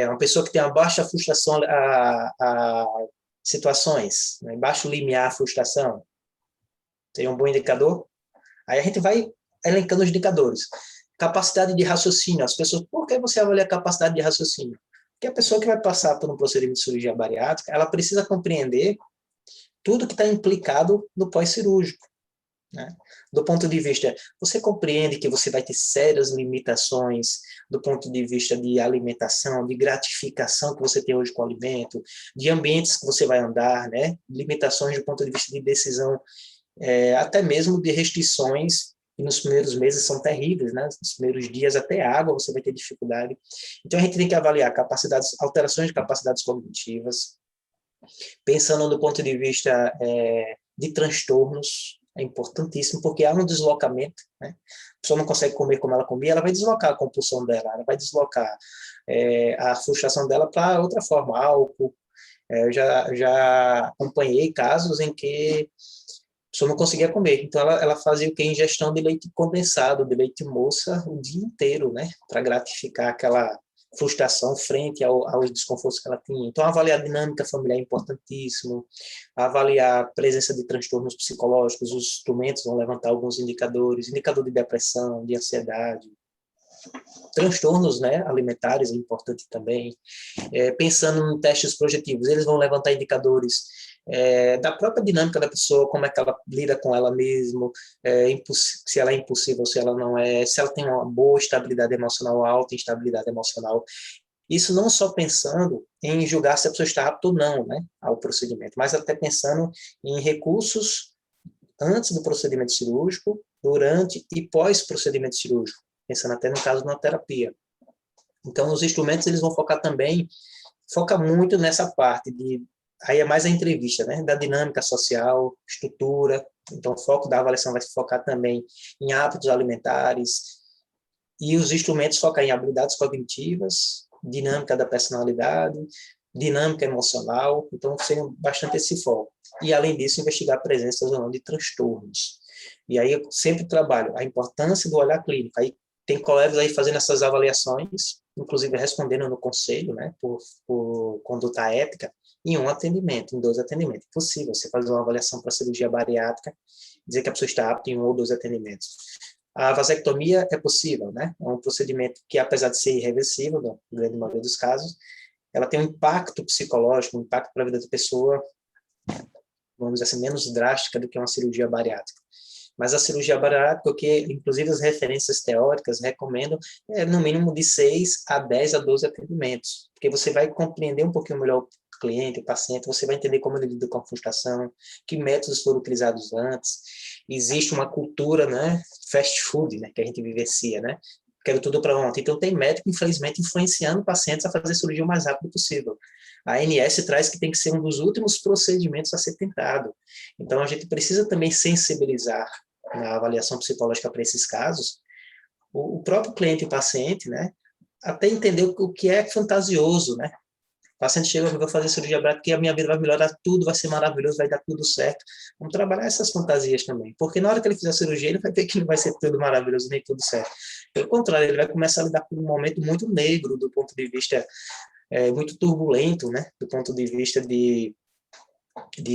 Uma pessoa que tem uma baixa frustração a situações, né? Baixo limiar à frustração. Seria um bom indicador? Aí a gente vai elencando os indicadores. Capacidade de raciocínio. As pessoas, por que você avalia a capacidade de raciocínio? Porque a pessoa que vai passar por um procedimento de cirurgia bariátrica, ela precisa compreender tudo que está implicado no pós-cirúrgico. Né? Do ponto de vista, você compreende que você vai ter sérias limitações do ponto de vista de alimentação, de gratificação que você tem hoje com o alimento, de ambientes que você vai andar, né? Limitações do ponto de vista de decisão, até mesmo de restrições, que nos primeiros meses são terríveis, né? Nos primeiros dias até água você vai ter dificuldade. Então a gente tem que avaliar alterações de capacidades cognitivas, pensando do ponto de vista de transtornos. É importantíssimo, porque há um deslocamento, né? A pessoa não consegue comer como ela comia, ela vai deslocar a compulsão dela, ela vai deslocar a frustração dela para outra forma, álcool. Eu já acompanhei casos em que a pessoa não conseguia comer, então ela fazia o que? Ingestão de leite condensado, de leite moça, o dia inteiro, né? Para gratificar aquela frustração frente aos desconfortos que ela tinha. Então, avaliar a dinâmica familiar é importantíssimo, avaliar a presença de transtornos psicológicos, os instrumentos vão levantar alguns indicadores, indicador de depressão, de ansiedade, transtornos, né, alimentares é importante também. Pensando em testes projetivos, eles vão levantar indicadores da própria dinâmica da pessoa, como é que ela lida com ela mesma, se ela é impulsiva ou se ela não é, se ela tem uma boa estabilidade emocional, alta estabilidade emocional. Isso não só pensando em julgar se a pessoa está apta ou não, né, ao procedimento, mas até pensando em recursos antes do procedimento cirúrgico, durante e pós-procedimento cirúrgico, pensando até no caso de uma terapia. Então, os instrumentos eles vão foca muito nessa parte aí é mais a entrevista, né, da dinâmica social, estrutura. Então, o foco da avaliação vai se focar também em hábitos alimentares, e os instrumentos focam em habilidades cognitivas, dinâmica da personalidade, dinâmica emocional. Então, seria bastante esse foco. E, além disso, investigar presenças ou não de transtornos. E aí eu sempre trabalho a importância do olhar clínico. Aí tem colegas aí fazendo essas avaliações, inclusive respondendo no conselho, né, por conduta ética, em um atendimento, em 2 atendimentos. É possível você fazer uma avaliação para cirurgia bariátrica, dizer que a pessoa está apta em 1 ou 2 atendimentos. A vasectomia é possível, né? É um procedimento que, apesar de ser irreversível, na grande maioria dos casos, ela tem um impacto psicológico, um impacto para a vida da pessoa, vamos dizer assim, menos drástica do que uma cirurgia bariátrica. Mas a cirurgia bariátrica, o que inclusive as referências teóricas recomendam, é no mínimo de 6 a 10 a 12 atendimentos, porque você vai compreender um pouquinho melhor o cliente, o paciente, você vai entender como ele lida com a frustração, que métodos foram utilizados antes. Existe uma cultura, né, fast food, né, que a gente vivencia, né? Quero tudo para ontem. Então, tem médico, infelizmente, influenciando pacientes a fazer cirurgia o mais rápido possível. A ANS traz que tem que ser um dos últimos procedimentos a ser tentado. Então, a gente precisa também sensibilizar na avaliação psicológica para esses casos, o próprio cliente e paciente, né, até entender o que é fantasioso, né? O paciente chega, eu vou fazer cirurgia bariátrica, a minha vida vai melhorar tudo, vai ser maravilhoso, vai dar tudo certo. Vamos trabalhar essas fantasias também, porque na hora que ele fizer a cirurgia, ele vai ver que não vai ser tudo maravilhoso, nem tudo certo. Pelo contrário, ele vai começar a lidar com um momento muito negro, do ponto de vista muito turbulento, né? Do ponto de vista de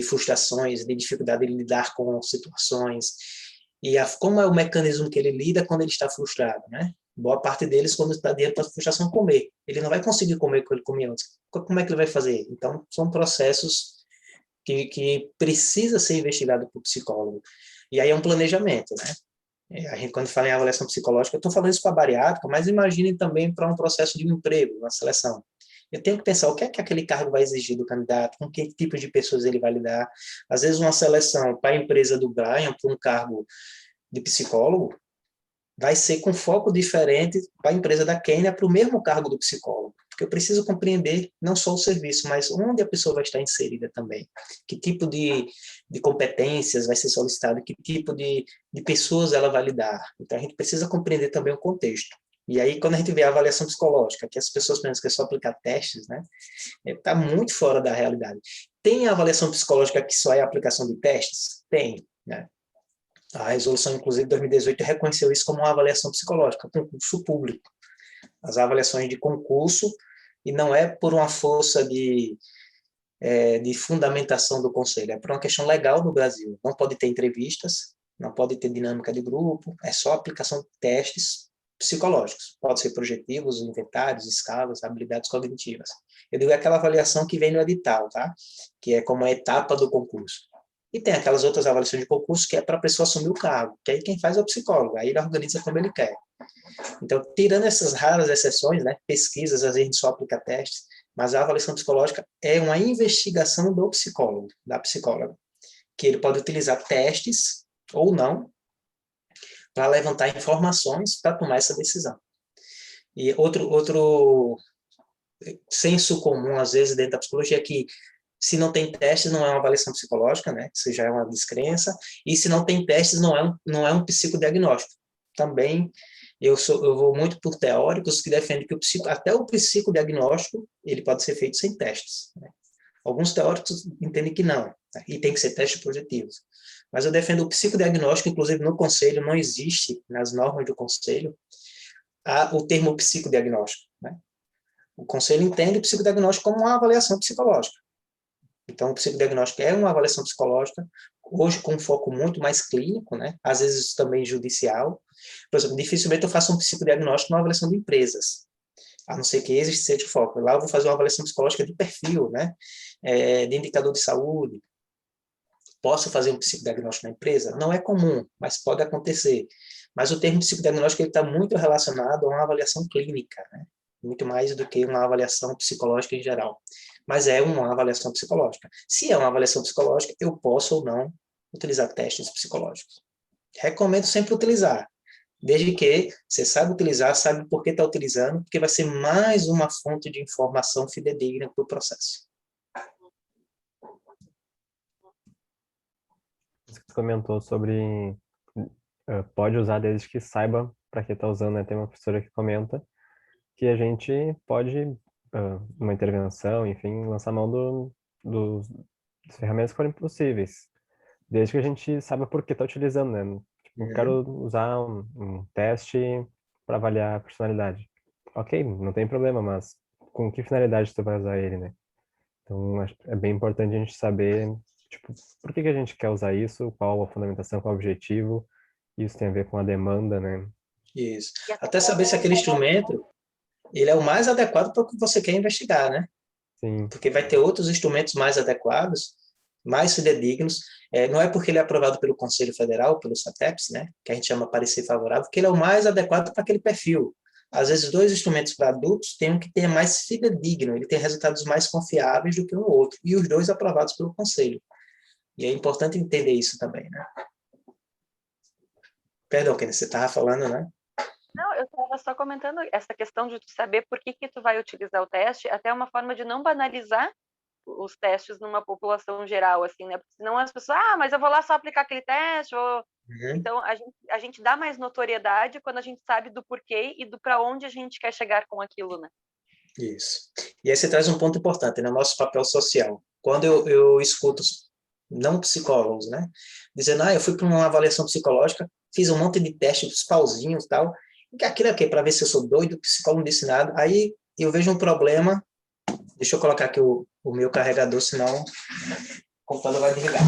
frustrações, de dificuldade de lidar com situações, e como é o mecanismo que ele lida quando ele está frustrado, né? Boa parte deles, quando está dentro da frustração, comer. Ele não vai conseguir comer o que ele comia antes. Como é que ele vai fazer? Então, são processos que precisa ser investigado por psicólogo. E aí é um planejamento, né? A gente, quando fala em avaliação psicológica, eu estou falando isso para a bariátrica, mas imagine também para um processo de um emprego, uma seleção. Eu tenho que pensar o que é que aquele cargo vai exigir do candidato, com que tipo de pessoas ele vai lidar. Às vezes, uma seleção para a empresa do Brian, para um cargo de psicólogo, vai ser com foco diferente para a empresa da Kênia, para o mesmo cargo do psicólogo. Porque eu preciso compreender não só o serviço, mas onde a pessoa vai estar inserida também. Que tipo de competências vai ser solicitado, que tipo de pessoas ela vai lidar. Então, a gente precisa compreender também o contexto. E aí, quando a gente vê a avaliação psicológica, que as pessoas pensam que é só aplicar testes, né? Está muito fora da realidade. Tem a avaliação psicológica que só é a aplicação de testes? Tem, né? A resolução, inclusive, de 2018 reconheceu isso como uma avaliação psicológica, concurso público. As avaliações de concurso, e não é por uma força de fundamentação do conselho, é por uma questão legal no Brasil. Não pode ter entrevistas, não pode ter dinâmica de grupo, é só aplicação de testes psicológicos. Pode ser projetivos, inventários, escalas, habilidades cognitivas. Eu digo aquela avaliação que vem no edital, tá? Que é como a etapa do concurso. E tem aquelas outras avaliações de concurso que é para a pessoa assumir o cargo, que aí quem faz é o psicólogo, aí ele organiza como ele quer. Então, tirando essas raras exceções, né, pesquisas, às vezes a gente só aplica testes, mas a avaliação psicológica é uma investigação do psicólogo, da psicóloga, que ele pode utilizar testes ou não para levantar informações para tomar essa decisão. E outro senso comum, às vezes, dentro da psicologia é que se não tem testes, não é uma avaliação psicológica, né? Isso já é uma descrença. E se não tem testes, não é um psicodiagnóstico. Também eu vou muito por teóricos que defendem que até o psicodiagnóstico ele pode ser feito sem testes, né? Alguns teóricos entendem que não, né? E tem que ser testes projetivos. Mas eu defendo o psicodiagnóstico, inclusive no conselho, não existe, nas normas do conselho, o termo psicodiagnóstico, né? O conselho entende o psicodiagnóstico como uma avaliação psicológica. Então, o psicodiagnóstico é uma avaliação psicológica, hoje com um foco muito mais clínico, né? Às vezes também judicial. Por exemplo, dificilmente eu faço um psicodiagnóstico numa avaliação de empresas, a não ser que existe esse foco. Lá eu vou fazer uma avaliação psicológica de perfil, né? De indicador de saúde. Posso fazer um psicodiagnóstico na empresa? Não é comum, mas pode acontecer. Mas o termo psicodiagnóstico está muito relacionado a uma avaliação clínica, né? Muito mais do que uma avaliação psicológica em geral. Mas é uma avaliação psicológica. Se é uma avaliação psicológica, eu posso ou não utilizar testes psicológicos. Recomendo sempre utilizar, desde que você saiba utilizar, sabe por que está utilizando, porque vai ser mais uma fonte de informação fidedigna para o processo. Você comentou sobre pode usar desde que saiba para que está usando, né? Tem uma professora que comenta que a gente pode, uma intervenção, enfim, lançar mão das ferramentas que forem possíveis, desde que a gente saiba por que está utilizando, né? Tipo, quero usar um teste para avaliar a personalidade. Ok, não tem problema, mas com que finalidade tu vai usar ele, né? Então, é bem importante a gente saber, tipo, por que a gente quer usar isso, qual a fundamentação, qual o objetivo. Isso tem a ver com a demanda, né? Isso. Até saber se aquele instrumento ele é o mais adequado para o que você quer investigar, né? Sim. Porque vai ter outros instrumentos mais adequados mais fidedignos. Não é porque ele é aprovado pelo Conselho Federal, pelo SATEPS, né, que a gente chama parecer favorável, que ele é o mais adequado para aquele perfil. Às vezes, 2 instrumentos para adultos tem um que tem mais fidedigno, ele tem resultados mais confiáveis do que um outro, e os 2 aprovados pelo Conselho. E é importante entender isso também, né? Perdão, Kenneth, você estava falando, né? Não, eu estava só comentando essa questão de tu saber por que tu vai utilizar o teste, até uma forma de não banalizar os testes numa população geral, assim, né? Porque senão as pessoas, mas eu vou lá só aplicar aquele teste. Então, a gente dá mais notoriedade quando a gente sabe do porquê e do para onde a gente quer chegar com aquilo, né? Isso. E aí você traz um ponto importante, né? Nosso papel social. Quando eu escuto não psicólogos, né? Dizendo, eu fui para uma avaliação psicológica, fiz um monte de testes dos pauzinhos e tal, e aquilo é o quê? Para ver se eu sou doido, o psicólogo não disse nada. Aí eu vejo um problema, deixa eu colocar aqui o meu carregador, senão o computador vai desligar.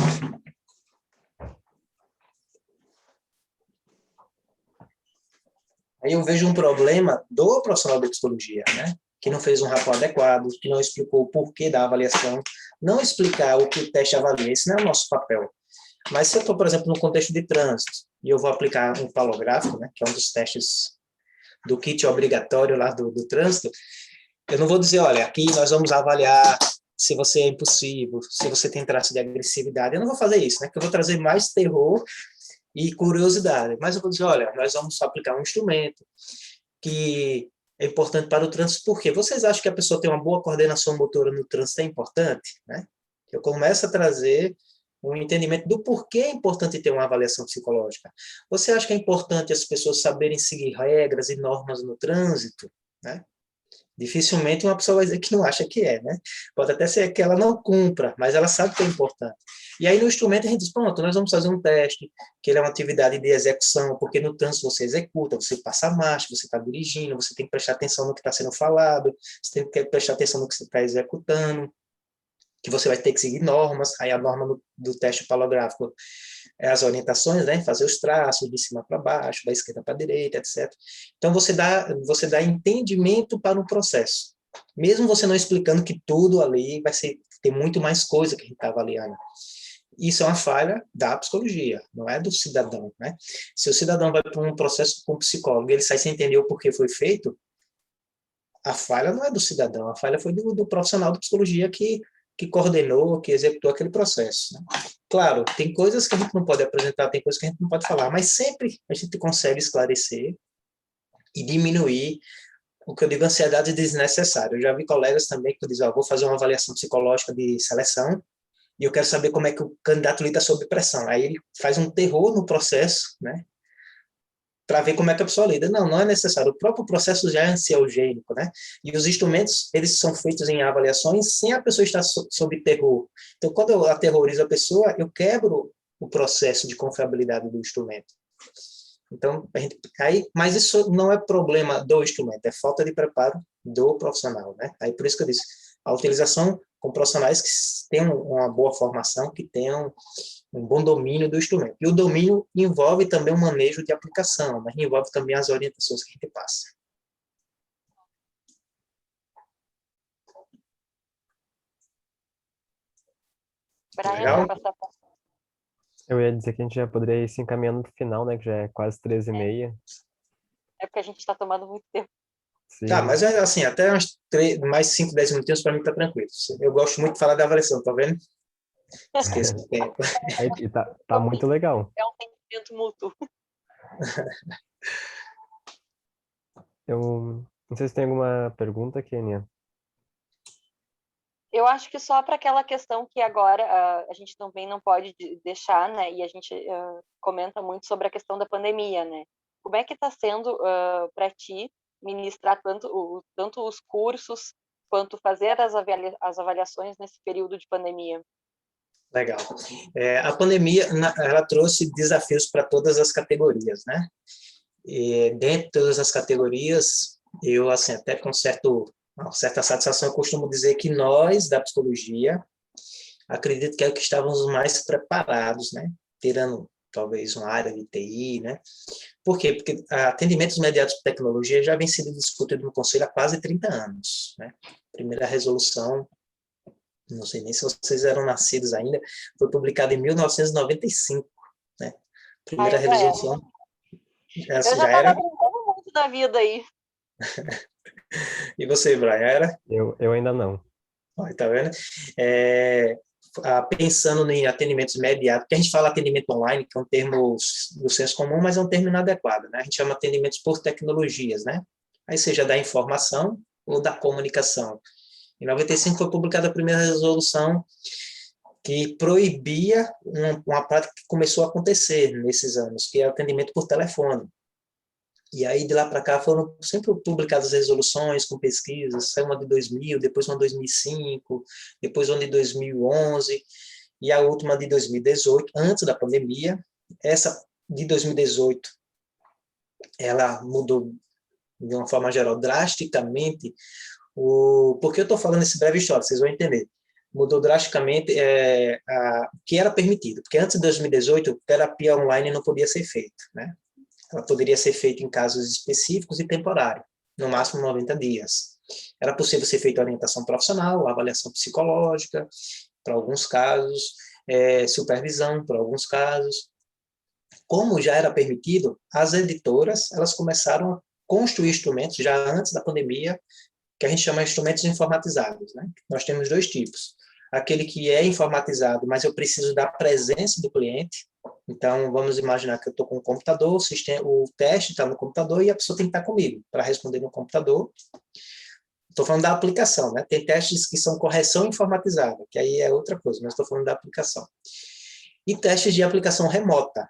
Aí eu vejo um problema do profissional de psicologia, né? Que não fez um rapport adequado, que não explicou o porquê da avaliação, não explicar o que o teste avalia, esse não é o nosso papel. Mas se eu estou, por exemplo, no contexto de trânsito, e eu vou aplicar um falográfico, né, que é um dos testes do kit obrigatório lá do trânsito, eu não vou dizer, olha, aqui nós vamos avaliar se você é impulsivo, se você tem traço de agressividade. Eu não vou fazer isso, né, porque eu vou trazer mais terror e curiosidade. Mas eu vou dizer, olha, nós vamos aplicar um instrumento que é importante para o trânsito. Por quê? Vocês acham que a pessoa tem uma boa coordenação motora no trânsito é importante, né? Eu começo a trazer um entendimento do porquê é importante ter uma avaliação psicológica. Você acha que é importante as pessoas saberem seguir regras e normas no trânsito, né? Dificilmente uma pessoa vai dizer que não acha que é, né? Pode até ser que ela não cumpra, mas ela sabe que é importante. E aí no instrumento a gente diz, pronto, nós vamos fazer um teste, que ele é uma atividade de execução, porque no trânsito você executa, você passa a marcha, você está dirigindo, você tem que prestar atenção no que está sendo falado, você tem que prestar atenção no que você está executando, que você vai ter que seguir normas, aí a norma do teste palográfico é as orientações, né, fazer os traços de cima para baixo, da esquerda para a direita, etc. Então, você dá entendimento para o processo. Mesmo você não explicando que tudo ali tem muito mais coisa que a gente está avaliando. Isso é uma falha da psicologia, não é do cidadão, né? Se o cidadão vai para um processo com um psicólogo e ele sai sem entender o porquê foi feito, a falha não é do cidadão, a falha foi do profissional de psicologia que coordenou, que executou aquele processo. Né? Claro, tem coisas que a gente não pode apresentar, tem coisas que a gente não pode falar, mas sempre a gente consegue esclarecer e diminuir o que eu digo, ansiedade desnecessária. Eu já vi colegas também que dizem, vou fazer uma avaliação psicológica de seleção e eu quero saber como é que o candidato lida sob pressão. Aí ele faz um terror no processo, né? Para ver como é que a pessoa lida. Não, não é necessário. O próprio processo já é ansiogênico, né? E os instrumentos, eles são feitos em avaliações sem a pessoa estar sob terror. Então, quando eu aterrorizo a pessoa, eu quebro o processo de confiabilidade do instrumento. Então, mas isso não é problema do instrumento, é falta de preparo do profissional, né? Aí, por isso que eu disse, a utilização com profissionais que tenham uma boa formação, que tenham um bom domínio do instrumento. E o domínio envolve também o manejo de aplicação, mas envolve também as orientações que a gente passa. Brian, eu ia dizer que a gente já poderia ir se encaminhando para o final, né? Que já é quase 13h30. É porque a gente está tomando muito tempo. Sim. Tá, mas assim, até mais 5, 10 minutinhos para mim tá tranquilo. Eu gosto muito de falar da avaliação, tá vendo? Esqueço do tempo. E tá muito legal. É um sentimento mútuo. Eu não sei se tem alguma pergunta, Kênia. Eu acho que só para aquela questão que agora a gente também não pode deixar, né? E a gente comenta muito sobre a questão da pandemia, né? Como é que está sendo para ti ministrar tanto os cursos quanto fazer as avaliações nesse período de pandemia? Legal. A pandemia, ela trouxe desafios para todas as categorias, né? E dentro de todas as categorias, eu, assim, até com uma certa satisfação, eu costumo dizer que nós, da psicologia, acredito que é o que estávamos mais preparados, né? Tirando, talvez, uma área de TI, né? Por quê? Porque atendimentos mediados por tecnologia já vem sendo discutido no Conselho há quase 30 anos, né? A primeira resolução não sei nem se vocês eram nascidos ainda, foi publicado em 1995, né? Ah, Primeira eu já era. resolução, Eu já já estava era? brincando muito da vida aí. E você, Brian, era? Eu ainda não. Olha, tá vendo? É, pensando em atendimentos imediatos, porque a gente fala atendimento online, que é um termo do senso comum, mas é um termo inadequado, né? A gente chama atendimentos por tecnologias, né? Aí seja da informação ou da comunicação. Em 95 foi publicada a primeira resolução que proibia uma prática que começou a acontecer nesses anos, que é o atendimento por telefone. E aí, de lá para cá, foram sempre publicadas resoluções com pesquisas, saiu uma de 2000, depois uma de 2005, depois uma de 2011, e a última de 2018, antes da pandemia. Essa de 2018, ela mudou, de uma forma geral, drasticamente, por que eu estou falando esse breve histórico, vocês vão entender. Mudou drasticamente o que era permitido, porque antes de 2018, terapia online não podia ser feita, né? Ela poderia ser feita em casos específicos e temporários, no máximo 90 dias. Era possível ser feita orientação profissional, avaliação psicológica, para alguns casos, supervisão, para alguns casos. Como já era permitido, as editoras elas começaram a construir instrumentos, já antes da pandemia, que a gente chama de instrumentos informatizados, né? Nós temos dois tipos. Aquele que é informatizado, mas eu preciso da presença do cliente. Então, vamos imaginar que eu estou com o computador, o teste está no computador e a pessoa tem que estar comigo para responder no computador. Estou falando da aplicação, né? Tem testes que são correção informatizada, que aí é outra coisa, mas estou falando da aplicação. E testes de aplicação remota,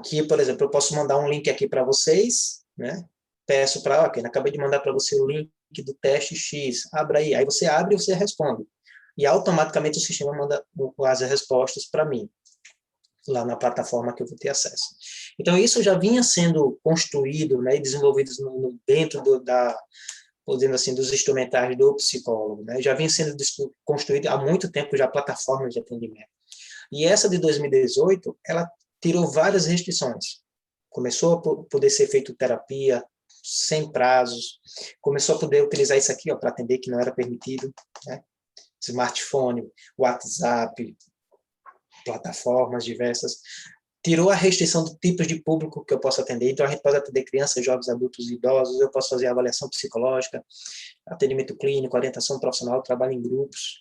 que, por exemplo, eu posso mandar um link aqui para vocês, né? Peço para, ok, acabei de mandar para você o link do teste X, abra aí você abre e você responde. E automaticamente o sistema manda as respostas para mim, lá na plataforma que eu vou ter acesso. Então, isso já vinha sendo construído, né, e desenvolvido dentro podendo assim, dos instrumentais do psicólogo, né? Já vinha sendo construído há muito tempo já plataformas de atendimento. E essa de 2018, ela tirou várias restrições. Começou a poder ser feito terapia sem prazos, começou a poder utilizar isso aqui para atender que não era permitido, né? Smartphone, WhatsApp, plataformas diversas. Tirou a restrição do tipo de público que eu posso atender. Então, a gente pode atender crianças, jovens, adultos e idosos. Eu posso fazer avaliação psicológica, atendimento clínico, orientação profissional, trabalho em grupos.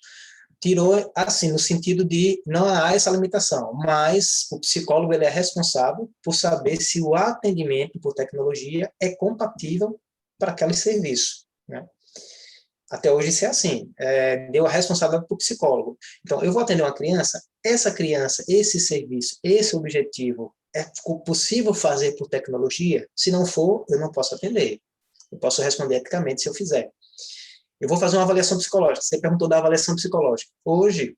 Tirou, assim, no sentido de não há essa limitação, mas o psicólogo ele é responsável por saber se o atendimento por tecnologia é compatível para aquele serviço, né? Até hoje isso é assim, deu a responsabilidade para o psicólogo. Então, eu vou atender uma criança, essa criança, esse serviço, esse objetivo, é possível fazer por tecnologia? Se não for, eu não posso atender. Eu posso responder eticamente se eu fizer. Eu vou fazer uma avaliação psicológica. Você perguntou da avaliação psicológica. Hoje,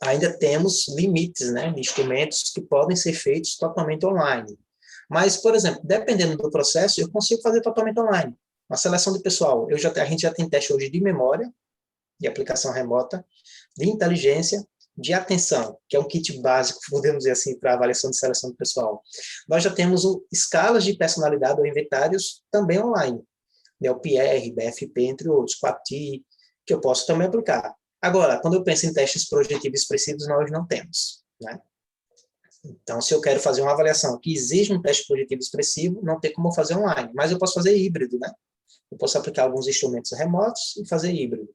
ainda temos limites, né, de instrumentos que podem ser feitos totalmente online. Mas, por exemplo, dependendo do processo, eu consigo fazer totalmente online. Uma seleção de pessoal, a gente já tem teste hoje de memória, de aplicação remota, de inteligência, de atenção, que é um kit básico, podemos dizer assim, para avaliação de seleção de pessoal. Nós já temos escalas de personalidade ou inventários também online, DLPR, BFP, entre outros, QATI, que eu posso também aplicar. Agora, quando eu penso em testes projetivos expressivos, nós não temos, né? Então, se eu quero fazer uma avaliação que exige um teste projetivo expressivo, não tem como fazer online, mas eu posso fazer híbrido, né? Eu posso aplicar alguns instrumentos remotos e fazer híbrido.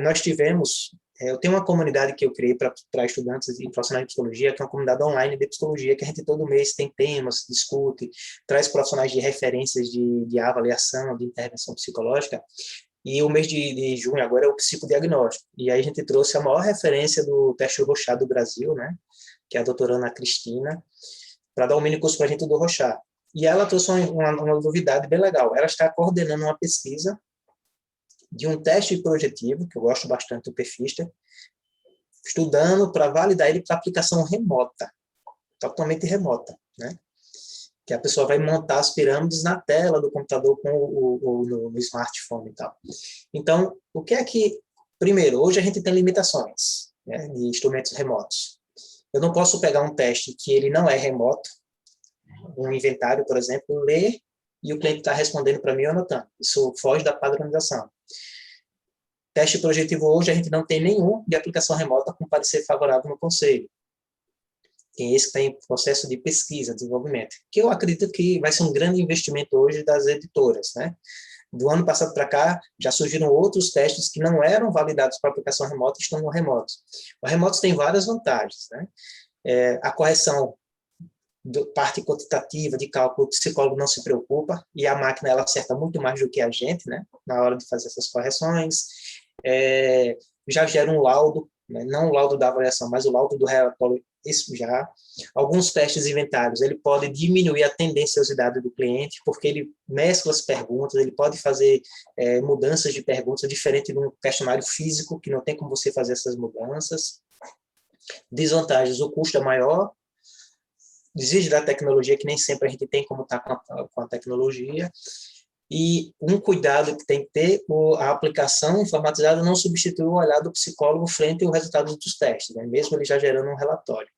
Nós tivemos, eu tenho uma comunidade que eu criei para estudantes e profissionais de psicologia, que é uma comunidade online de psicologia, que a gente todo mês tem temas, discute, traz profissionais de referências de avaliação, de intervenção psicológica, e o mês de junho agora é o psicodiagnóstico. E aí a gente trouxe a maior referência do teste Rorschach do Brasil, né? Que é a doutora Ana Cristina, para dar um mini curso para a gente do Rorschach. E ela trouxe uma novidade bem legal. Ela está coordenando uma pesquisa de um teste projetivo, que eu gosto bastante do Perfista, estudando para validar ele para aplicação remota, totalmente remota, né? Que a pessoa vai montar as pirâmides na tela do computador com no smartphone e tal. Então, o que é que... Primeiro, hoje a gente tem limitações, né, de instrumentos remotos. Eu não posso pegar um teste que ele não é remoto, um inventário, por exemplo, ler e o cliente está respondendo para mim ou anotando. Isso foge da padronização. Teste projetivo hoje, a gente não tem nenhum de aplicação remota com parecer favorável no conselho. Tem esse que está em processo de pesquisa, desenvolvimento, que eu acredito que vai ser um grande investimento hoje das editoras, né? Do ano passado para cá, já surgiram outros testes que não eram validados para aplicação remota e estão no remotos. O remotos tem várias vantagens, né? A correção parte quantitativa de cálculo, o psicólogo não se preocupa, e a máquina ela acerta muito mais do que a gente, né, na hora de fazer essas correções. Já gera um laudo, né, não o laudo da avaliação, mas o laudo do relatório, isso já. Alguns testes inventários, ele pode diminuir a tendenciosidade do cliente, porque ele mescla as perguntas, ele pode fazer mudanças de perguntas, diferente de um questionário físico, que não tem como você fazer essas mudanças. Desvantagens, o custo é maior, exige da tecnologia, que nem sempre a gente tem como estar com a tecnologia, e um cuidado que tem que ter, a aplicação informatizada não substitui o olhar do psicólogo frente ao resultado dos testes, né? Mesmo ele já gerando um relatório.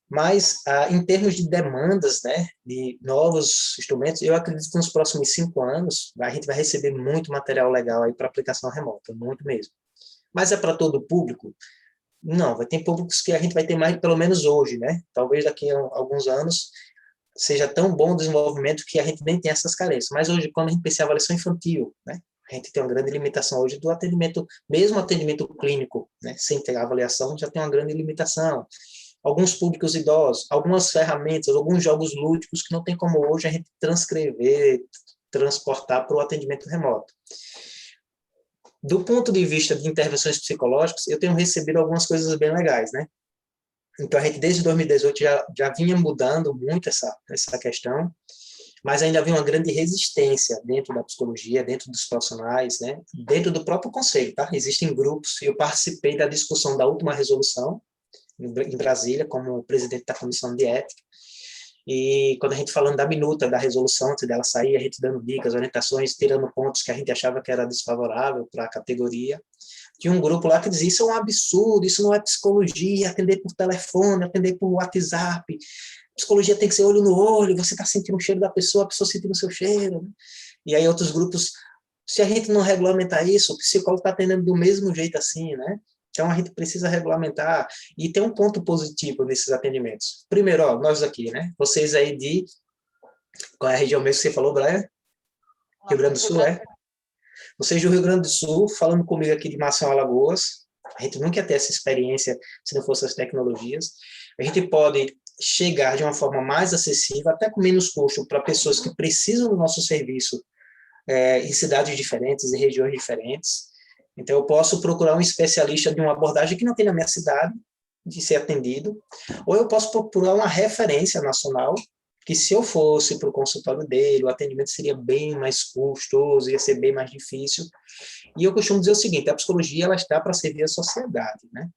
Mas, em termos de demandas, né, de novos instrumentos, eu acredito que nos próximos 5 anos, a gente vai receber muito material legal aí para aplicação remota, muito mesmo. Mas é para todo o público? Não, vai ter públicos que a gente vai ter mais, pelo menos hoje, né? Talvez daqui a alguns anos seja tão bom o desenvolvimento que a gente nem tem essas carências. Mas hoje, quando a gente pensa em avaliação infantil, né? A gente tem uma grande limitação hoje do atendimento, mesmo atendimento clínico, né? Sem ter avaliação, já tem uma grande limitação. Alguns públicos idosos, algumas ferramentas, alguns jogos lúdicos que não tem como hoje a gente transcrever, transportar para o atendimento remoto. Do ponto de vista de intervenções psicológicas, eu tenho recebido algumas coisas bem legais, né? Então, a gente, desde 2018, já vinha mudando muito essa questão, mas ainda havia uma grande resistência dentro da psicologia, dentro dos profissionais, né? Dentro do próprio conselho, tá? Existem grupos, eu participei da discussão da última resolução, em Brasília, como presidente da comissão de ética, e quando a gente falando da minuta da resolução, antes dela sair, a gente dando dicas, orientações, tirando pontos que a gente achava que era desfavorável para a categoria, tinha um grupo lá que dizia, isso é um absurdo, isso não é psicologia, atender por telefone, atender por WhatsApp, psicologia tem que ser olho no olho, você está sentindo o cheiro da pessoa, a pessoa sentindo o seu cheiro, né? E aí outros grupos, se a gente não regulamentar isso, o psicólogo está atendendo do mesmo jeito assim, né? Então, a gente precisa regulamentar, e tem um ponto positivo nesses atendimentos. Primeiro, ó, nós aqui, né? Vocês aí de... Qual é a região mesmo que você falou, Brian? Rio Grande do Sul, é? Vocês do Rio Grande do Sul, falando comigo aqui de Maceió, Alagoas, a gente nunca ia ter essa experiência se não fossem as tecnologias. A gente pode chegar de uma forma mais acessível, até com menos custo, para pessoas que precisam do nosso serviço em cidades diferentes, em regiões diferentes. Então, eu posso procurar um especialista de uma abordagem que não tem na minha cidade, de ser atendido, ou eu posso procurar uma referência nacional, que se eu fosse para o consultório dele, o atendimento seria bem mais custoso, ia ser bem mais difícil. E eu costumo dizer o seguinte, a psicologia ela está para servir a sociedade, né?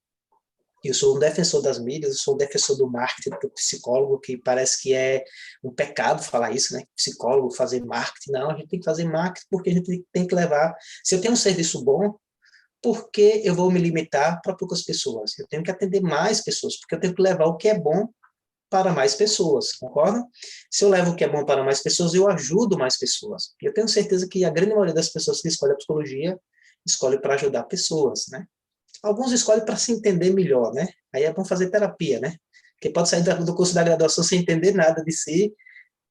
Eu sou um defensor das mídias, eu sou um defensor do marketing, do psicólogo, que parece que é um pecado falar isso, né? Psicólogo fazer marketing. Não, a gente tem que fazer marketing porque a gente tem que levar... Se eu tenho um serviço bom, por que eu vou me limitar para poucas pessoas? Eu tenho que atender mais pessoas, porque eu tenho que levar o que é bom para mais pessoas, concorda? Se eu levo o que é bom para mais pessoas, eu ajudo mais pessoas. E eu tenho certeza que a grande maioria das pessoas que escolhem a psicologia, escolhe para ajudar pessoas, né? Alguns escolhem para se entender melhor, né? Aí é bom fazer terapia, né? Porque pode sair do curso da graduação sem entender nada de si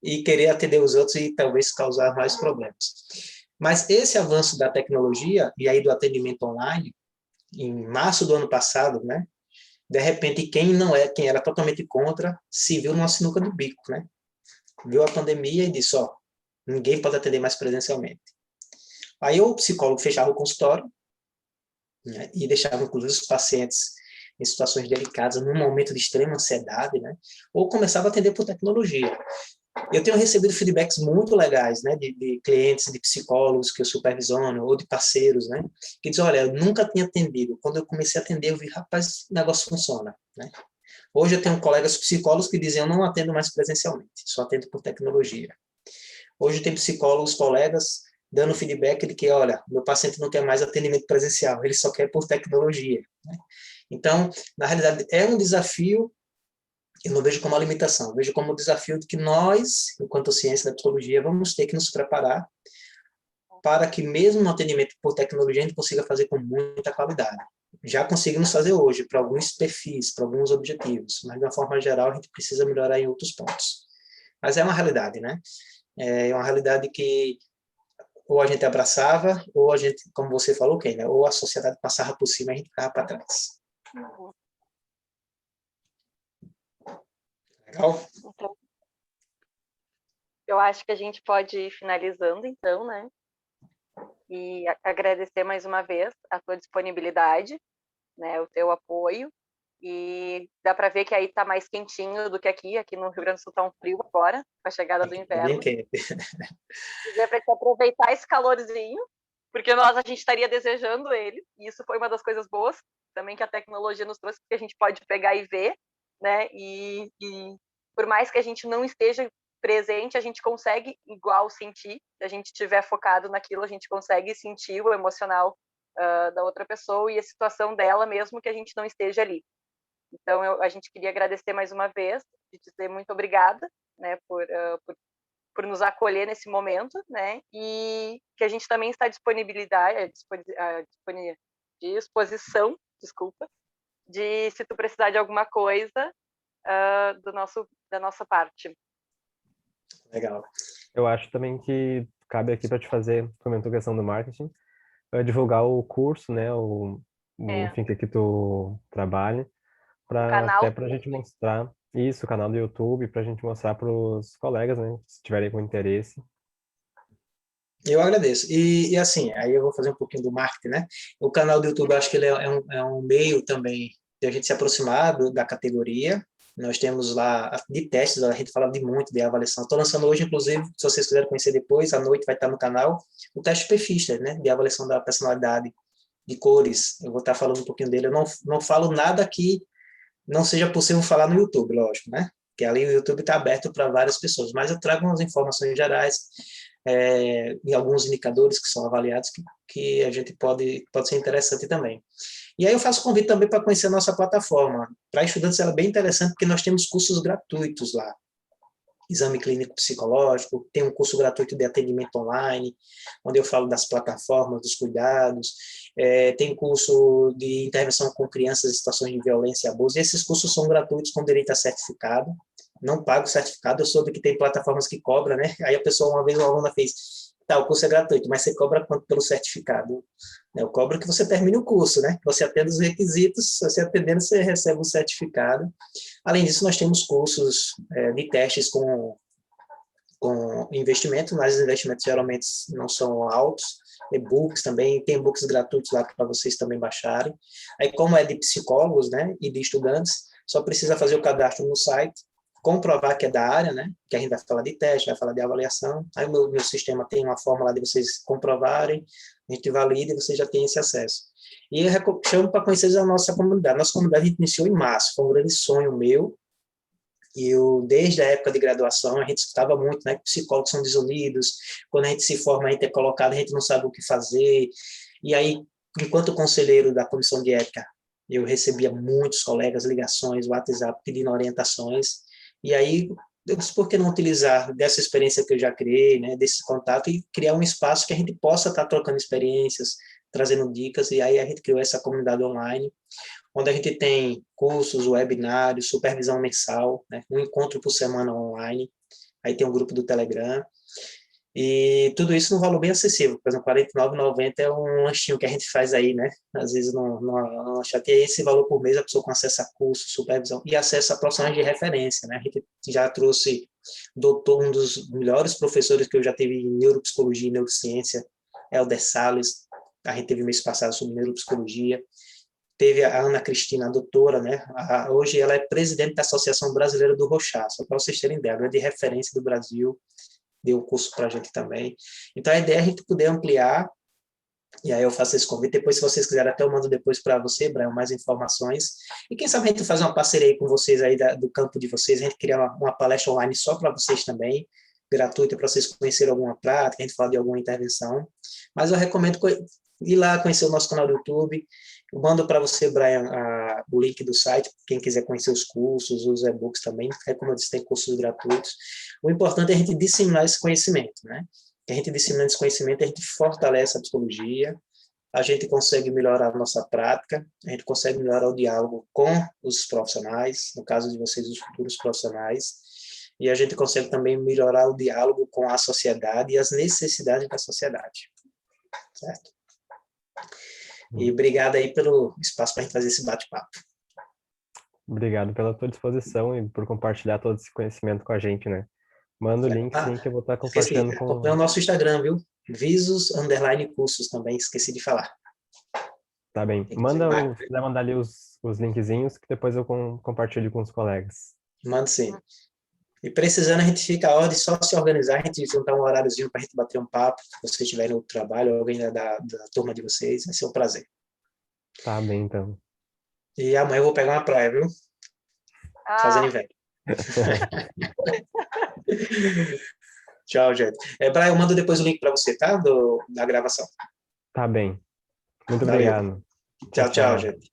e querer atender os outros e talvez causar mais problemas. Mas esse avanço da tecnologia e aí do atendimento online, em março do ano passado, né? De repente, quem era totalmente contra, se viu numa sinuca do bico, né? Viu a pandemia e disse, ó, ninguém pode atender mais presencialmente. Aí o psicólogo fechava o consultório, né, e deixava, inclusive, os pacientes em situações delicadas, num momento de extrema ansiedade, né? Ou começava a atender por tecnologia. Eu tenho recebido feedbacks muito legais, né, de clientes, de psicólogos que eu supervisiono, ou de parceiros, né, que dizem, olha, eu nunca tinha atendido. Quando eu comecei a atender, eu vi, rapaz, o negócio funciona, né? Hoje eu tenho colegas psicólogos que dizem, eu não atendo mais presencialmente, só atendo por tecnologia. Hoje tem psicólogos, colegas, dando feedback de que, olha, meu paciente não quer mais atendimento presencial, ele só quer por tecnologia, né? Então, na realidade, é um desafio. Eu não vejo como uma limitação, eu vejo como um desafio de que nós, enquanto ciência da psicologia, vamos ter que nos preparar para que mesmo no atendimento por tecnologia a gente consiga fazer com muita qualidade. Já conseguimos fazer hoje para alguns perfis, para alguns objetivos, mas de uma forma geral a gente precisa melhorar em outros pontos. Mas é uma realidade, né? É uma realidade que ou a gente abraçava, ou a gente, como você falou, Ken, né? Ou a sociedade passava por cima e a gente ficava para trás. Legal? Então, eu acho que a gente pode ir finalizando, então, né? E agradecer mais uma vez a tua disponibilidade, né? O teu apoio. E dá para ver que aí tá mais quentinho do que aqui. Aqui no Rio Grande do Sul tá um frio agora, com a chegada do Bem inverno. quente. Dizer para te aproveitar esse calorzinho, porque a gente estaria desejando ele. E isso foi uma das coisas boas também que a tecnologia nos trouxe, que a gente pode pegar e ver, né? E por mais que a gente não esteja presente, a gente consegue igual sentir. Se a gente estiver focado naquilo, a gente consegue sentir o emocional da outra pessoa e a situação dela, mesmo que a gente não esteja ali. Então, a gente queria agradecer mais uma vez, e dizer muito obrigada, né, por nos acolher nesse momento, né, e que a gente também está à disposição, desculpa, de se tu precisar de alguma coisa da nossa parte. Legal. Eu acho também que cabe aqui para te fazer, comentou a questão do marketing, divulgar o curso, né, enfim, que tu trabalha, até para a gente mostrar isso, o canal do YouTube, para a gente mostrar para os colegas, né, se tiverem com interesse. Eu agradeço. E assim, aí eu vou fazer um pouquinho do marketing, né? O canal do YouTube, eu acho que ele é um meio também de a gente se aproximar da categoria. Nós temos lá de testes, a gente fala de muito de avaliação. Estou lançando hoje, inclusive, se vocês quiserem conhecer depois, à noite vai estar no canal, o teste perfista, né? De avaliação da personalidade, de cores. Eu vou estar falando um pouquinho dele. Eu não falo nada que não seja possível falar no YouTube, lógico, né? Que ali o YouTube está aberto para várias pessoas, mas eu trago umas informações gerais e alguns indicadores que são avaliados que a gente pode ser interessante também. E aí eu faço convite também para conhecer a nossa plataforma. Para estudantes ela é bem interessante porque nós temos cursos gratuitos lá. Exame clínico psicológico, tem um curso gratuito de atendimento online, onde eu falo das plataformas, dos cuidados, tem curso de intervenção com crianças em situações de violência e abuso, e esses cursos são gratuitos com direito a certificado, não pago o certificado, eu soube que tem plataformas que cobram, né? Aí a pessoa, uma vez uma aluna fez, tá, o curso é gratuito, mas você cobra quanto pelo certificado? Eu cobro que você termine o curso, né? Você atenda os requisitos, você atendendo, você recebe um certificado. Além disso, nós temos cursos de testes com investimento, mas os investimentos geralmente não são altos, e-books também, tem e-books gratuitos lá para vocês também baixarem. Aí, como é de psicólogos, né, e de estudantes, só precisa fazer o cadastro no site, comprovar que é da área, né, que a gente vai falar de teste, vai falar de avaliação, aí o meu sistema tem uma forma lá de vocês comprovarem, a gente valida e vocês já têm esse acesso. E eu chamo para conhecer a nossa comunidade. Nossa comunidade a gente iniciou em março, foi um grande sonho meu, e desde a época de graduação, a gente escutava muito, né, que psicólogos são desunidos, quando a gente se forma, a gente é colocado, a gente não sabe o que fazer. E aí, enquanto conselheiro da comissão de ética, eu recebia muitos colegas, ligações, WhatsApp, pedindo orientações. E aí, eu disse, por que não utilizar dessa experiência que eu já criei, né, desse contato, e criar um espaço que a gente possa estar trocando experiências, trazendo dicas, e aí a gente criou essa comunidade online, onde a gente tem cursos, webinários, supervisão mensal, né, um encontro por semana online, aí tem um grupo do Telegram, e tudo isso num valor bem acessível. Por exemplo, R$ 49,90 é um lanchinho que a gente faz aí, né? Às vezes no chat, e esse valor por mês a pessoa com acesso a curso, supervisão e acesso a profissionais de referência, né? A gente já trouxe um dos melhores professores que eu já tive em neuropsicologia e neurociência, Helder Salles, a gente teve mês passado sobre neuropsicologia. Teve a Ana Cristina, a doutora, né? Hoje ela é presidente da Associação Brasileira do Rochá, só para vocês terem ideia, ela é de referência do Brasil, deu um curso para a gente também. Então, a ideia é a gente poder ampliar, e aí eu faço esse convite. Depois, se vocês quiserem, até eu mando depois para você, Brian, mais informações. E quem sabe a gente fazer uma parceria aí com vocês aí do campo de vocês, a gente criar uma palestra online só para vocês também, gratuita, para vocês conhecerem alguma prática, a gente falar de alguma intervenção. Mas eu recomendo ir lá conhecer o nosso canal do YouTube. Eu mando para você, Brian, o link do site, quem quiser conhecer os cursos, os e-books também. Como eu disse, tem cursos gratuitos. O importante é a gente disseminar esse conhecimento, né? que a gente dissemina esse conhecimento, a gente fortalece a psicologia, a gente consegue melhorar a nossa prática, a gente consegue melhorar o diálogo com os profissionais, no caso de vocês, os futuros profissionais, e a gente consegue também melhorar o diálogo com a sociedade e as necessidades da sociedade, certo? E obrigado aí pelo espaço para a gente fazer esse bate-papo. Obrigado pela tua disposição e por compartilhar todo esse conhecimento com a gente, né? Manda o link, sim, que eu vou estar Esqueci, compartilhando com... acompanha o nosso Instagram, viu? Visos_cursos também, esqueci de falar. Tá bem. Se quiser mandar ali os linkzinhos, que depois eu compartilho com os colegas. Manda sim. E precisando, a gente fica a ordem, só se organizar, a gente juntar um horáriozinho para a gente bater um papo, se vocês estiverem no trabalho, alguém da turma de vocês, vai ser um prazer. Tá bem, então. E amanhã eu vou pegar uma praia, viu? Fazendo inveja. Tchau, gente. Brian, eu mando depois o link para você, tá? Da gravação. Tá bem. Muito Valeu. obrigado. Tchau, gente.